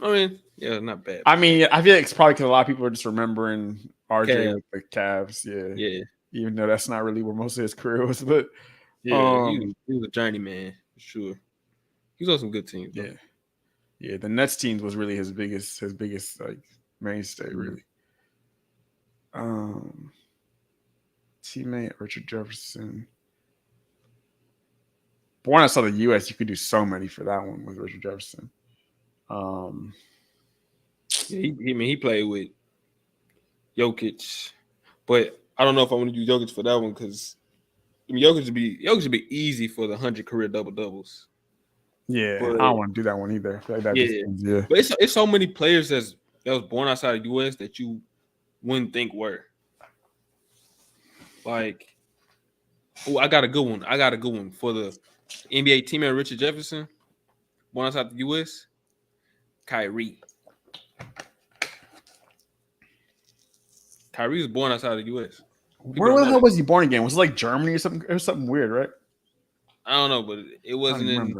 I mean, yeah, not bad. I mean, I feel like it's probably because a lot of people are just remembering RJ with the Cavs. Yeah. Even though that's not really where most of his career was, but yeah, he was a journeyman for sure. He's on some good teams. Though. Yeah. The Nets teams was really his biggest like mainstay, really. Teammate Richard Jefferson. Born outside the U.S., you could do so many for that one with Richard Jefferson. He played with Jokic, but I don't know if I want to do Jokic for that one because Jokic would be easy for the 100 career double doubles. Yeah, but I don't want to do that one either. I feel like that but it's so many players that was born outside the U.S. that you wouldn't think were. Like, I got a good one for the NBA teammate Richard Jefferson, born outside the U.S. Kyrie. Kyrie was born outside the U.S. Where the hell was he born again? Was it like Germany or something? It was something weird, right? I don't know, but it wasn't in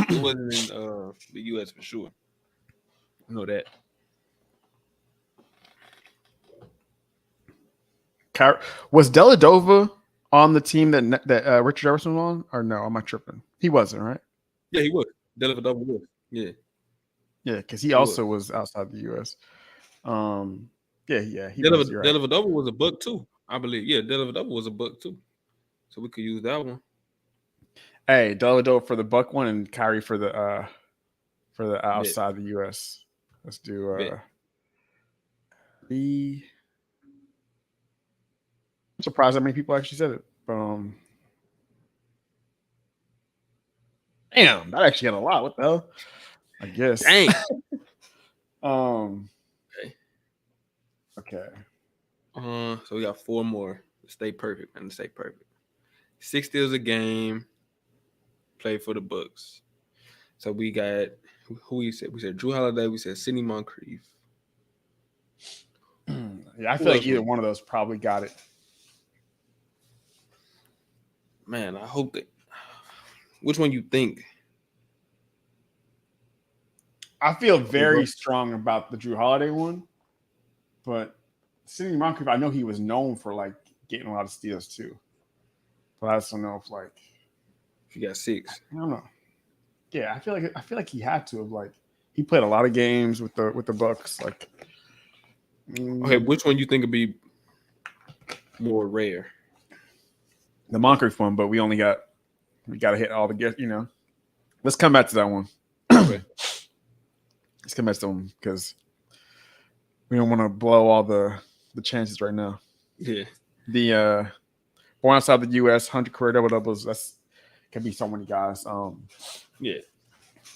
the U.S. for sure. I know that. Was Dellavedova on the team that Richard Jefferson was on? Or no, am I tripping? He wasn't, right? Yeah, he was. Dellavedova was. Yeah. Yeah, because he also was outside the U.S. He Dellavedova was a Buck too, I believe. Yeah, Dellavedova was a Buck too, so we could use that one. Hey, Dellavedova for the Buck one and Kyrie for the outside the U.S. Let's do I'm surprised how many people actually said it. Damn, that actually had a lot. What the hell? I guess. Dang. Okay. So we got 4 more. Stay perfect, man. Stay perfect. 6 steals a game. Play for the Bucks. So we got who we said? We said Drew Holiday. We said Sidney Moncrief. Yeah, I feel like either one of those probably got it. Man, I hope that. Which one you think? I feel very strong about the Drew Holiday one, but Sidney Moncrief, I know he was known for like getting a lot of steals too. But I just don't know if like he got 6. I don't know. Yeah, I feel like he had to have like he played a lot of games with the Bucks. Like, okay, which one you think would be more rare? The Moncrief one, but we got to hit all the guests. You know, let's come back to that one. Okay. Let's come back to them because we don't want to blow all the chances right now. Yeah. The born outside the U.S. 100 career double doubles. That's can be so many guys. Yeah.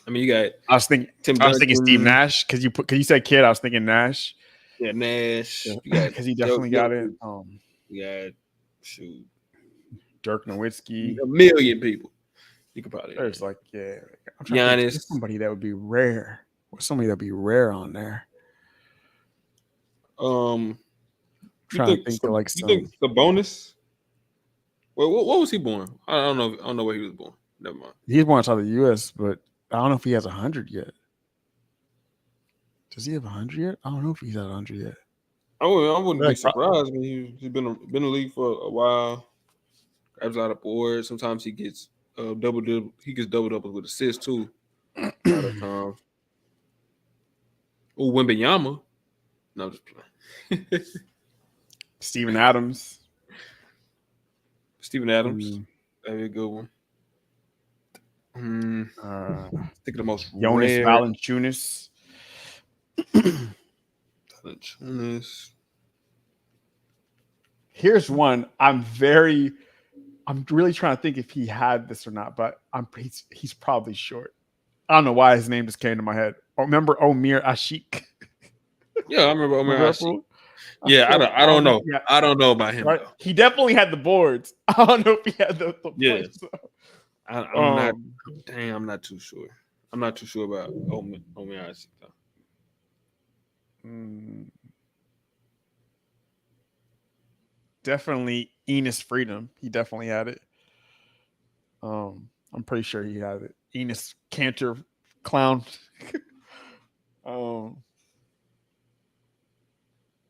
I mean, you got. I was thinking Steve Nash because you said kid. I was thinking Nash. Yeah, Nash. Because he definitely got it. You got shoot Dirk Nowitzki. A million people. You could probably. There's like I'm trying to think somebody that would be rare. Somebody that'd be rare on there. Trying to think of like some. You think the bonus? Well, what was he born? I don't know. I don't know where he was born. Never mind. He's born outside the U.S., but I don't know if he has 100 yet. Does he have 100 yet? I don't know if he's at 100 yet. I wouldn't be surprised. I mean, he's been in the league for a while. Grabs a lot of boards. Sometimes he gets double. He gets double doubles with assists too. A lot of time. Oh, Wembanyama. No, I'm just playing. Steven Adams. That'd be a good one. Think of the most Jonas Valanciunas. Here's one. I'm really trying to think if he had this or not, but he's probably short. I don't know why his name just came to my head. Remember Omir Ashik? Yeah, I remember Omir Ashik. Yeah, I don't know. Yeah. I don't know about him. Right? He definitely had the boards. I don't know if he had the points. So. I'm not too sure. I'm not too sure about Omir Ashik though. Definitely Enos Freedom. He definitely had it. I'm pretty sure he had it. Enos Cantor Clown.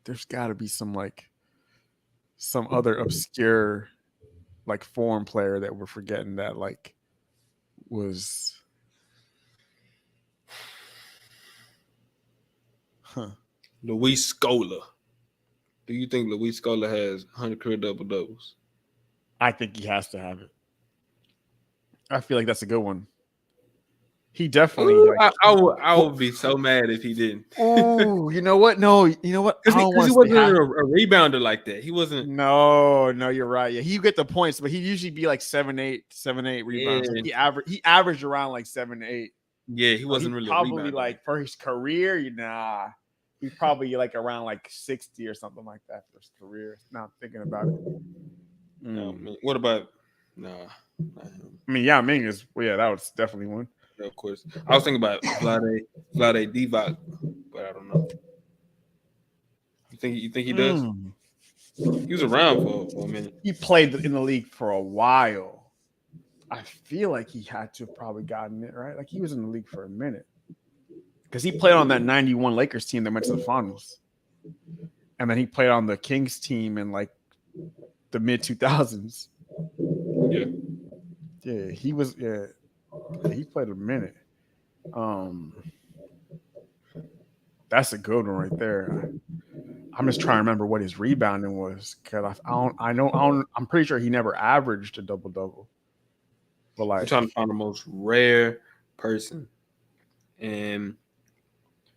There's got to be some other obscure like foreign player that we're forgetting that like was Luis Scola. Do you think Luis Scola has 100 career double doubles? I think he has to have it. I feel like that's a good one. He definitely. I would be so mad if he didn't. Oh, you know what? No, you know what? Because he wasn't a rebounder like that. He wasn't. No, you're right. Yeah, he get the points, but he'd usually be like 7-8 rebounds. Yeah. Like he averaged around like 7-8. Yeah, he wasn't really probably like for his career. He's probably like around like 60 or something like that for his career. Now I'm thinking about it. No, what about? Nah. I mean, Yao Ming is. Well, yeah, that was definitely one. Yeah, of course. I was thinking about Vlade Divac, but I don't know. You think he does? He was around for a minute. He played in the league for a while. I feel like he had to have probably gotten it, right? Like he was in the league for a minute. Because he played on that 91 Lakers team that went to the finals. And then he played on the Kings team in like the mid 2000s. Yeah. Yeah, he was he played a minute. That's a good one right there. I'm just trying to remember what his rebounding was because I'm pretty sure he never averaged a double double. But like, I'm trying to find the most rare person, and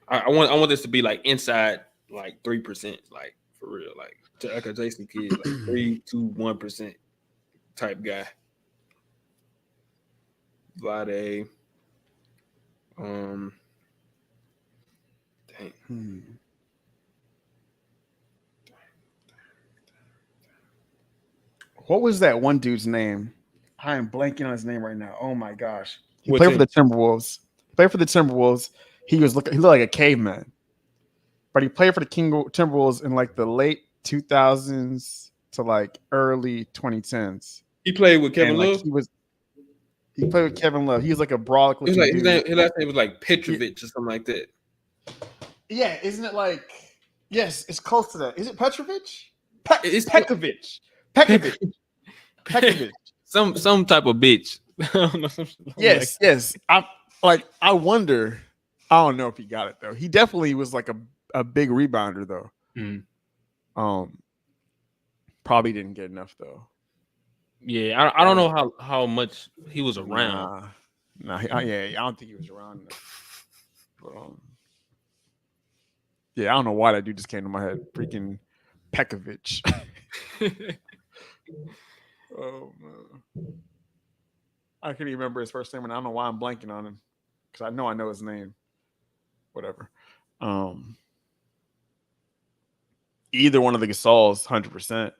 I want this to be like inside like 3%, like for real, like a Jason Kidd, like 3 to 1% type guy. Vlade. Dang. What was that one dude's name? I am blanking on his name right now. Oh my gosh. He played for the Timberwolves. He looked like a caveman. But he played for the Timberwolves in like the late 2000s to like early 2010s. He played with Kevin Love? He played with Kevin Love. He was like a broad looking dude. His last name was like Petrovich or something like that. Yeah, isn't it like? Yes, it's close to that. Is it Petrovich? It's Petkovic. Pekovic. Some type of bitch. Yes. I wonder. I don't know if he got it though. He definitely was like a big rebounder though. Mm. Probably didn't get enough though. Yeah, I don't know how much he was around. I don't think he was around enough. But, yeah, I don't know why that dude just came to my head. Freaking Pekovic. Oh man, I can't even remember his first name, and I don't know why I'm blanking on him because I know his name. Whatever. Either one of the Gasols, 100%.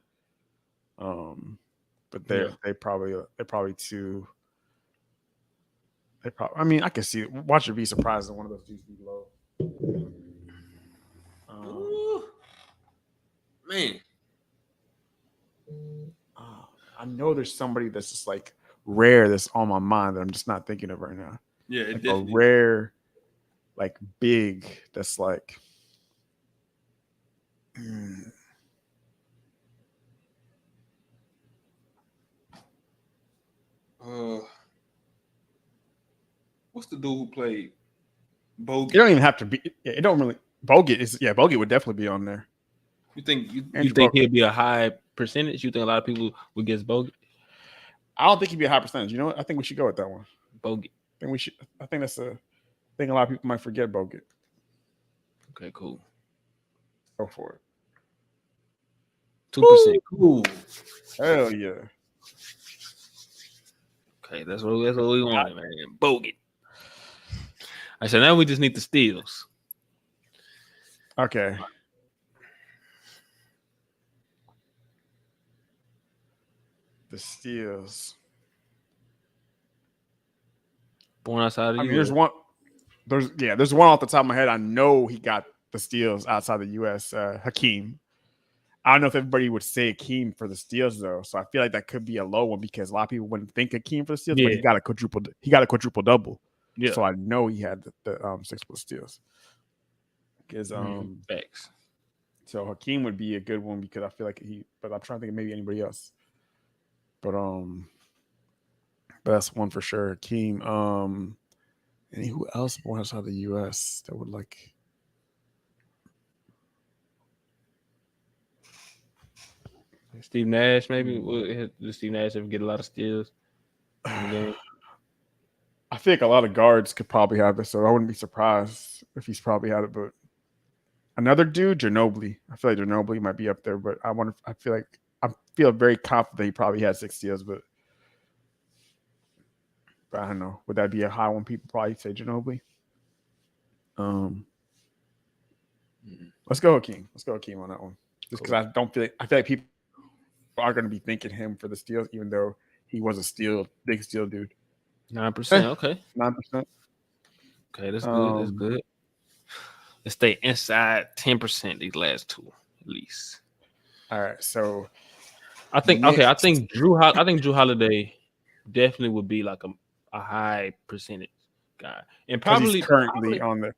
But they probably too. I mean, I can see it. Watch it be surprised that one of those dudes be low. Man, I know there's somebody that's just like rare that's on my mind that I'm just not thinking of right now. Yeah, like a rare, like big that's like. What's the dude who played Bogut? It don't even have to be. It don't really. Bogut would definitely be on there. You think he'll be a high percentage? You think a lot of people would guess Bogut? I don't think he'd be a high percentage. You know what? I think we should go with that one. Bogut. I think that's a thing a lot of people might forget Bogut. Okay, cool. Go for it. 2%. Cool. Hell yeah. Okay, that's what we wanted, man. Bogut. I said now we just need the steals. Okay. The steals. Born outside of the US. There's one off the top of my head. I know he got the steals outside the US. Hakeem. I don't know if everybody would say Hakeem for the steals though, so I feel like that could be a low one because a lot of people wouldn't think Hakeem for the steals, but he got a quadruple double. Yeah. So I know he had the 6+ steals. Because facts. So Hakeem would be a good one because I feel like but I'm trying to think of maybe anybody else. But that's one for sure. Hakeem. And who else born outside the US that would like Steve Nash, maybe? Does Steve Nash ever get a lot of steals? I feel like a lot of guards could probably have it, so I wouldn't be surprised if he's probably had it. But another dude, Ginobili. I feel like Ginobili might be up there, but I feel very confident he probably had 6 steals, but I don't know. Would that be a high one? People probably say Ginobili. Let's go Hakeem. Let's go Hakeem on that one. Just because I feel like people are going to be thanking him for the steals, even though he was a big steal dude. 9%. Okay. 9%. Okay, that's good. That's good. Let's stay inside 10% these last two, at least. All right. So I think Drew Holiday definitely would be like a high percentage guy. And probably currently on there.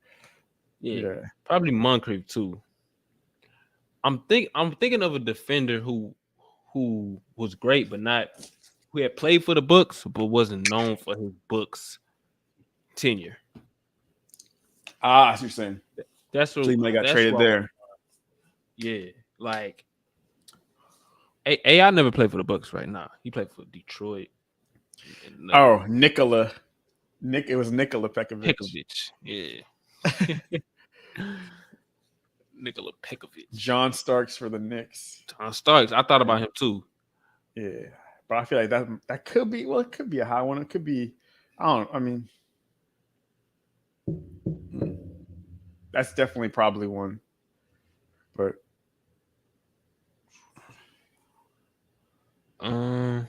Yeah. Probably Moncrief too. I'm thinking of a defender who was great, but who had played for the Bucks, but wasn't known for his Bucks tenure. I see what you're saying. That's what he might got traded there. Yeah, like AI never played for the Bucks right now. He played for Detroit. Nikola. It was Nikola Pekovic. Yeah. Nikola Pekovic. John Starks for the Knicks. John Starks. I thought about him too. Yeah. But I feel like that could be, it could be a high one. It could be, that's definitely probably one. But John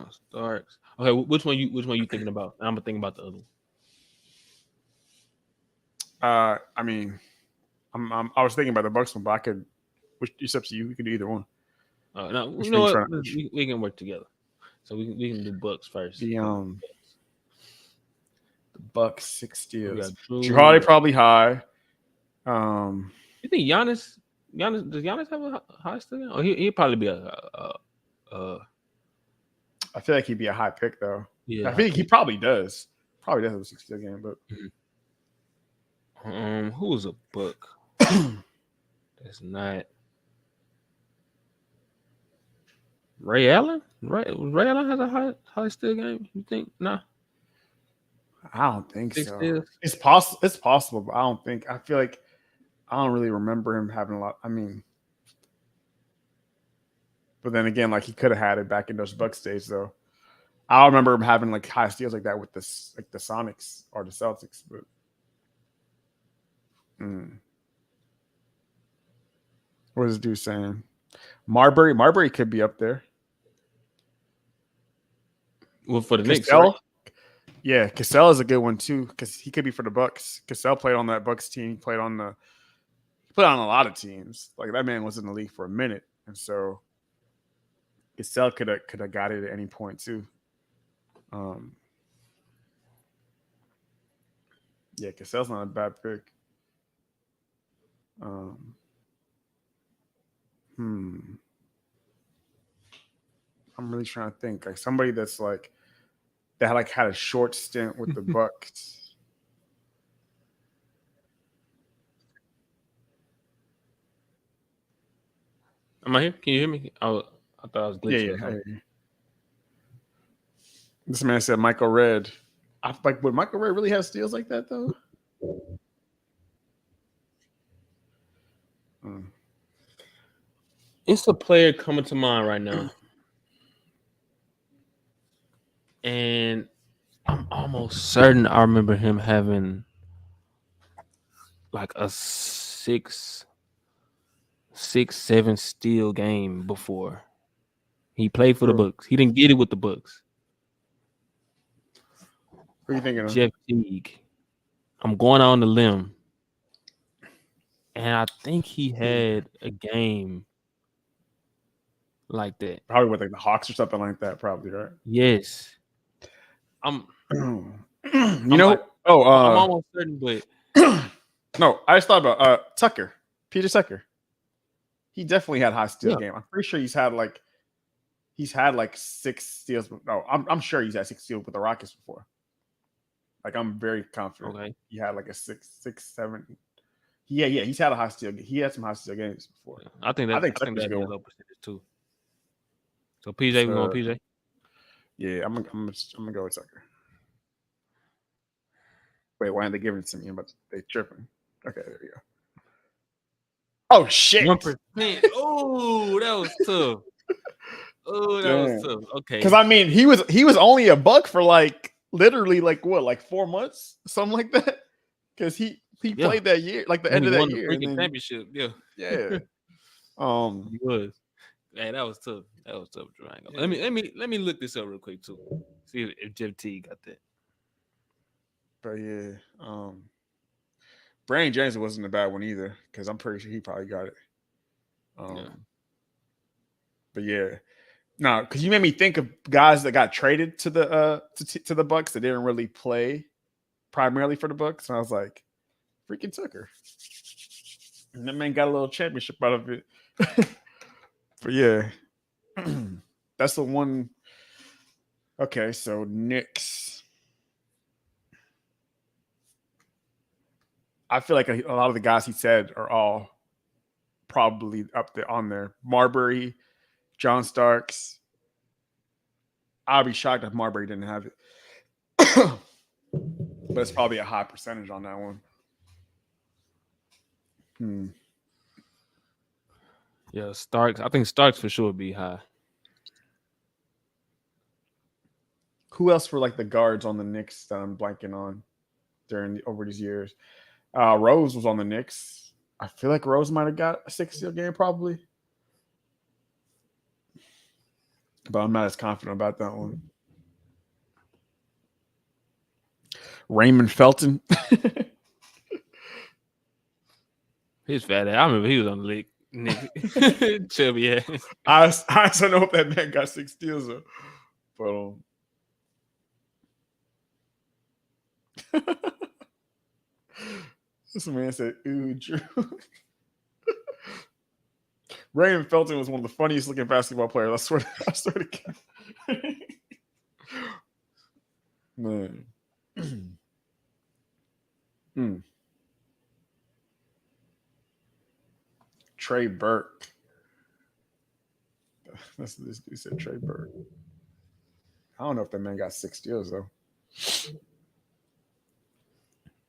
Starks. Okay, which one you thinking about? I'm gonna think about the other one. I was thinking about the Bucks one, but I could. It's up to you. We can do either one. No, you know what? We can work together. So we can do Bucks first. The Bucks 6 steals. Drew Holiday probably high. You think Giannis? Does Giannis have a high steal? Oh, he'd probably be a I feel like he'd be a high pick though. Yeah, I think he probably does. Probably does have a 6 steal game, but who was a Buck? That's not Ray Allen. Ray Allen has a high steal game. You think? Nah. I don't think 6 so. steals? It's possible. It's possible, but I don't think. I feel like I don't really remember him having a lot. I mean, but then again, like he could have had it back in those Bucks days, though. I don't remember him having like high steals like that with the Sonics or the Celtics. But what is this dude saying? Marbury could be up there. Well, for the Knicks, right? Yeah, Cassell is a good one too because he could be for the Bucks. Cassell played on that Bucks team. He played on a lot of teams. Like that man was in the league for a minute, and so Cassell could have got it at any point too. Yeah, Cassell's not a bad pick. I'm really trying to think like somebody that's like that like had a short stint with the Bucks. Am I here? Can you hear me? I thought I was glitching. Yeah. This man said Michael Redd. Would Michael Redd really have steals like that though? It's a player coming to mind right now. And I'm almost certain I remember him having like a 6, 7 steal game before. He played for the Bucks. He didn't get it with the Bucks. What are you thinking of? Jeff Teague. I'm going on the limb. And I think he had a game like that. Probably with like the Hawks or something like that, probably, right? Yes. I'm almost certain, but no, I just thought about Tucker, Peter Tucker. He definitely had high steal game. I'm pretty sure he's had like 6 steals. No, I'm sure he's had 6 steals with the Rockets before. Like I'm very confident. Okay. He had like a 6, 7. Yeah, he's had a high steal. He had some high steal games before. I think that's a low percentage too. So PJ, we going PJ? Yeah, I'm gonna go with Tucker. Wait, why aren't they giving it to me? But they tripping. Okay, there we go. Oh shit! 1%. Oh, that was tough. Oh, that was tough. Okay. Because I mean, he was only a Buck for like literally like what, like 4 months, something like that. Because he played that year, like the end of that year, freaking championship. Yeah. He was. Man, that was tough. That was tough, Durango. Yeah. Let me look this up real quick too. See if Jeff T got that. But yeah, Brandon James wasn't a bad one either because I'm pretty sure he probably got it. But yeah, no, because you made me think of guys that got traded to the Bucks that didn't really play primarily for the Bucks, and I was like, freaking Tucker, and that man got a little championship out of it. But yeah, that's the one. Okay, so Knicks. I feel like a lot of the guys he said are all probably up there on there. Marbury, John Starks. I'll be shocked if Marbury didn't have it. But it's probably a high percentage on that one. Yeah, Starks. I think Starks for sure would be high. Who else were like the guards on the Knicks that I'm blanking on over these years? Rose was on the Knicks. I feel like Rose might have got a 6 steal game probably. But I'm not as confident about that one. Raymond Felton. He's fat. I remember he was on the league. Chubby ass. I don't know if that man got 6 steals though. But this man said, "Ooh, Drew." Raymond Felton was one of the funniest looking basketball players. I swear to God. Man. Trey Burke. That's this dude said Trey Burke. I don't know if that man got 6 steals though.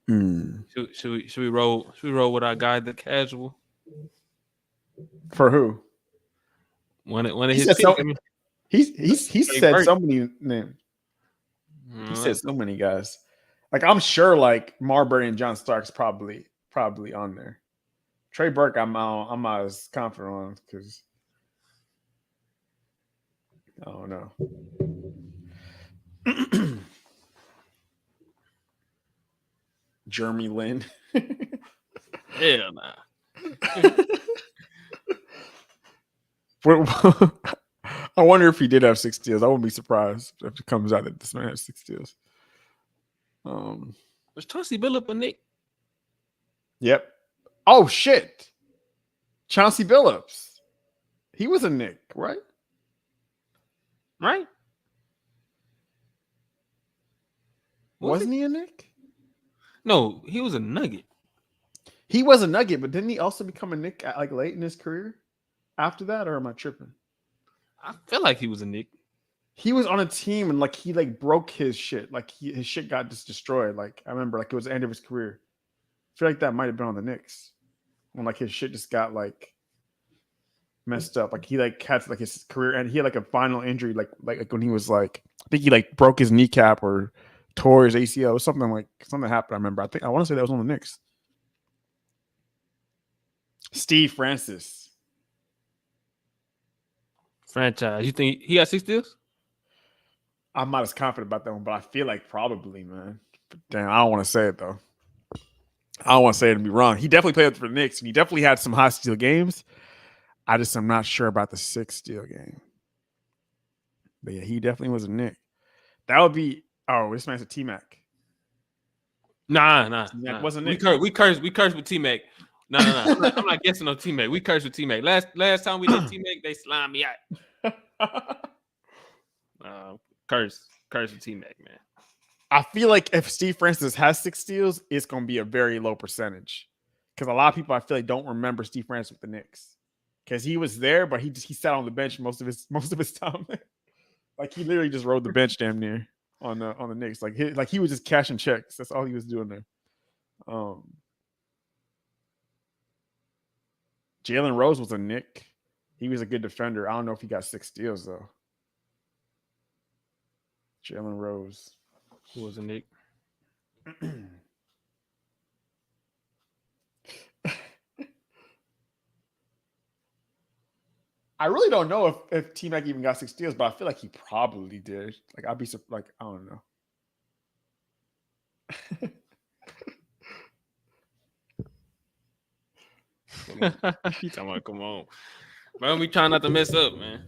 Should we roll? Should we roll with our guy, the casual? For who? One of He his said picks. he said so many names. He said so many guys. Like I'm sure, like Marbury and John Stark's probably on there. Trey Burke, I'm not as confident on because I don't know. Jeremy Lin. Hell nah. I wonder if he did have 6 steals. I wouldn't be surprised if it comes out that this man has 6 steals. Was Chauncey Billups a Nick? Yep. Oh shit. Chauncey Billups. He was a Nick, right? Right? Wasn't he a Nick? No, he was a Nugget. He was a Nugget, but didn't he also become a Nick like late in his career? After that, or am I tripping? I feel like he was a Nick. He was on a team and like he like broke his shit. Like his shit got just destroyed. Like I remember, like it was the end of his career. I feel like that might have been on the Knicks when like his shit just got like messed up. Like he like had like his career and he had like a final injury. Like when he was like, I think he like broke his kneecap or tore his ACL or something happened. I remember. I want to say that was on the Knicks. Steve Francis. Franchise. You think he got 6 steals? I'm not as confident about that one, but I feel like probably, man. But damn, I don't want to say it though. I don't want to say it and be wrong. He definitely played for the Knicks, and he definitely had some high steal games. I'm not sure about the 6 steal game. But yeah, he definitely was a Knick. That would be. Oh, this man's a T-Mac. Nah. Wasn't We cursed with T-Mac. No. I'm not guessing on T-Mac. We cursed with T-Mac. Last time we did T-Mac, they slimed me out. Curse with T-Mac, man. I feel like if Steve Francis has 6 steals, it's going to be a very low percentage. Because a lot of people, I feel like, don't remember Steve Francis with the Knicks. Because he was there, but he sat on the bench most of his time. Like he literally just rode the bench damn near on the Knicks. Like he was just cashing checks. That's all he was doing there. Jalen Rose was a Knick. He was a good defender. I don't know if he got 6 steals though. Jalen Rose. Who was a Knick? I really don't know if T-Mac even got 6 steals, but I feel like he probably did. Like I'd be like, I don't know. You talking about, come on. Man, we trying not to mess up, man.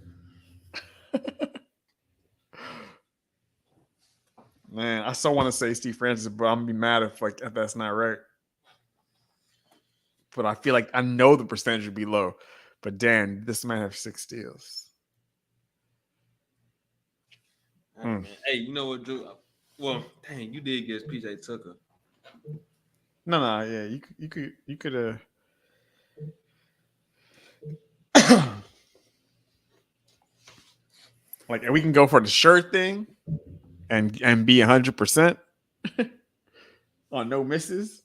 Man, I so want to say Steve Francis, but I'm gonna be mad if that's not right. But I feel like I know the percentage would be low. But Dan, this man have 6 steals. Hey, you know what, Drew? Well, dang, you did guess PJ Tucker. No, yeah, you could like we can go for the shirt thing and be 100% on no misses.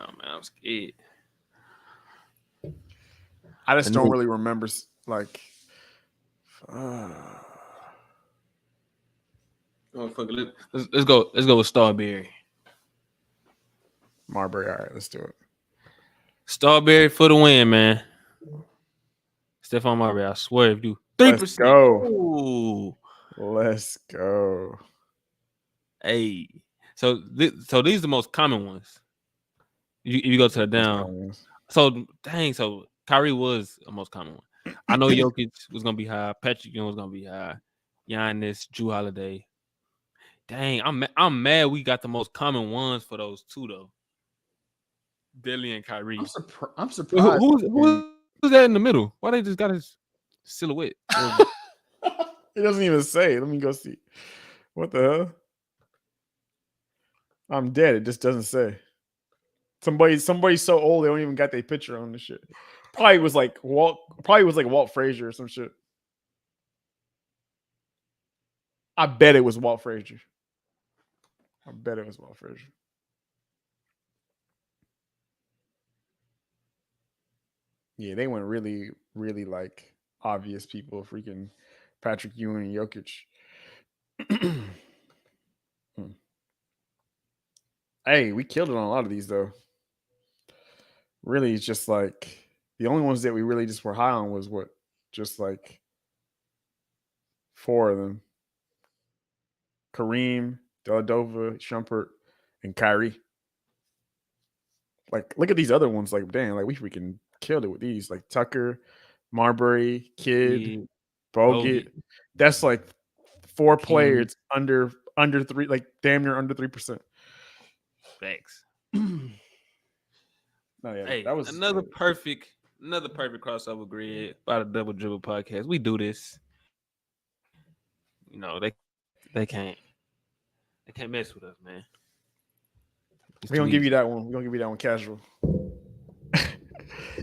Oh man, I'm scared. I just don't really remember like. Oh fuck it. Let's go with Starberry. Marbury. All right, let's do it. Starberry for the win, man. Stephon Marbury, I swear if you 3%. Let's go. Ooh. Let's go. Hey. So these are the most common ones. You go to the down. So Kyrie was the most common one. I know Jokic was gonna be high. Patrick Ewing was gonna be high. Giannis, Jrue Holiday. Dang, I'm mad we got the most common ones for those two though. Deli and Kyrie. I'm surprised. Who's that in the middle? Why they just got his silhouette? It doesn't even say. Let me go see. What the hell? I'm dead. It just doesn't say. Somebody so old they don't even got their picture on this shit. Probably was like Walt Frazier or some shit. I bet it was Walt Frazier. Yeah, they went really, really like obvious people. Freaking Patrick Ewing and Jokic. Hey, we killed it on a lot of these though. Really, it's just like the only ones that we really just were high on was just like 4 of them: Kareem, Deladova, Shumpert, and Kyrie. Like, look at these other ones. Like, damn, like we freaking killed it with these. Like Tucker, Marbury, Kidd, Bogut. That's like 4 players under 3, like damn near under 3%. Facts. No, yeah, hey, that was another perfect crossover grid by the Double Dribble podcast. We do this. You know, they can't mess with us, man. We're gonna give you that one. We're gonna give you that one casual.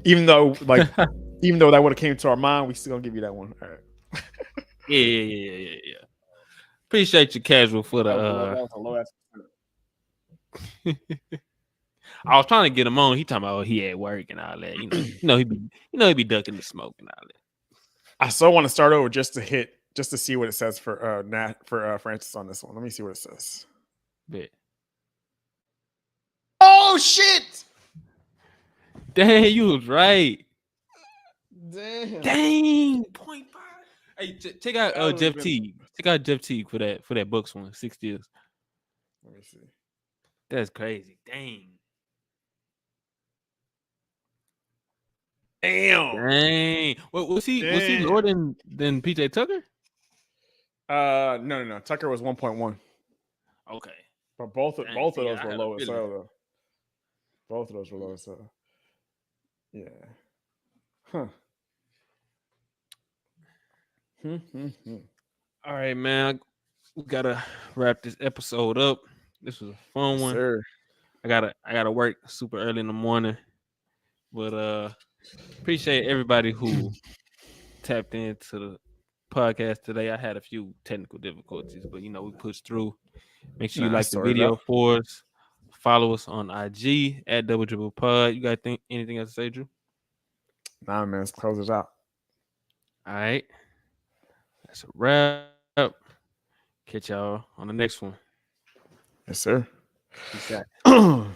even though that would have came to our mind, we still gonna give you that one. All right. Yeah. Appreciate you, casual, for the. That was a low ass. I was trying to get him on. He talking about he at work and all that. He be ducking the smoke and all that. I so want to start over just to see what it says for Francis on this one. Let me see what it says. Bet. Oh shit! Dang, you was right. Damn. Dang. 0.5. Hey, check out Jeff Teague. Check out Jeff Teague for that Bucks one. 6 steals. Let me see. That's crazy. Dang. Was he lower than PJ Tucker? No. Tucker was 1.1. Okay. But both of those were low as hell though. Both of those were low as hell. Yeah. Huh. All right, man. We gotta wrap this episode up. This was a fun one. Sir. I gotta work super early in the morning. But appreciate everybody who tapped into the podcast today. I had a few technical difficulties, but we pushed through. Make sure you like the video for us. Follow us on IG at Double Dribble Pod. You got anything else to say, Drew? Nah, man. Let's close it out. All right. That's a wrap. Catch y'all on the next one. Yes, sir. Peace out.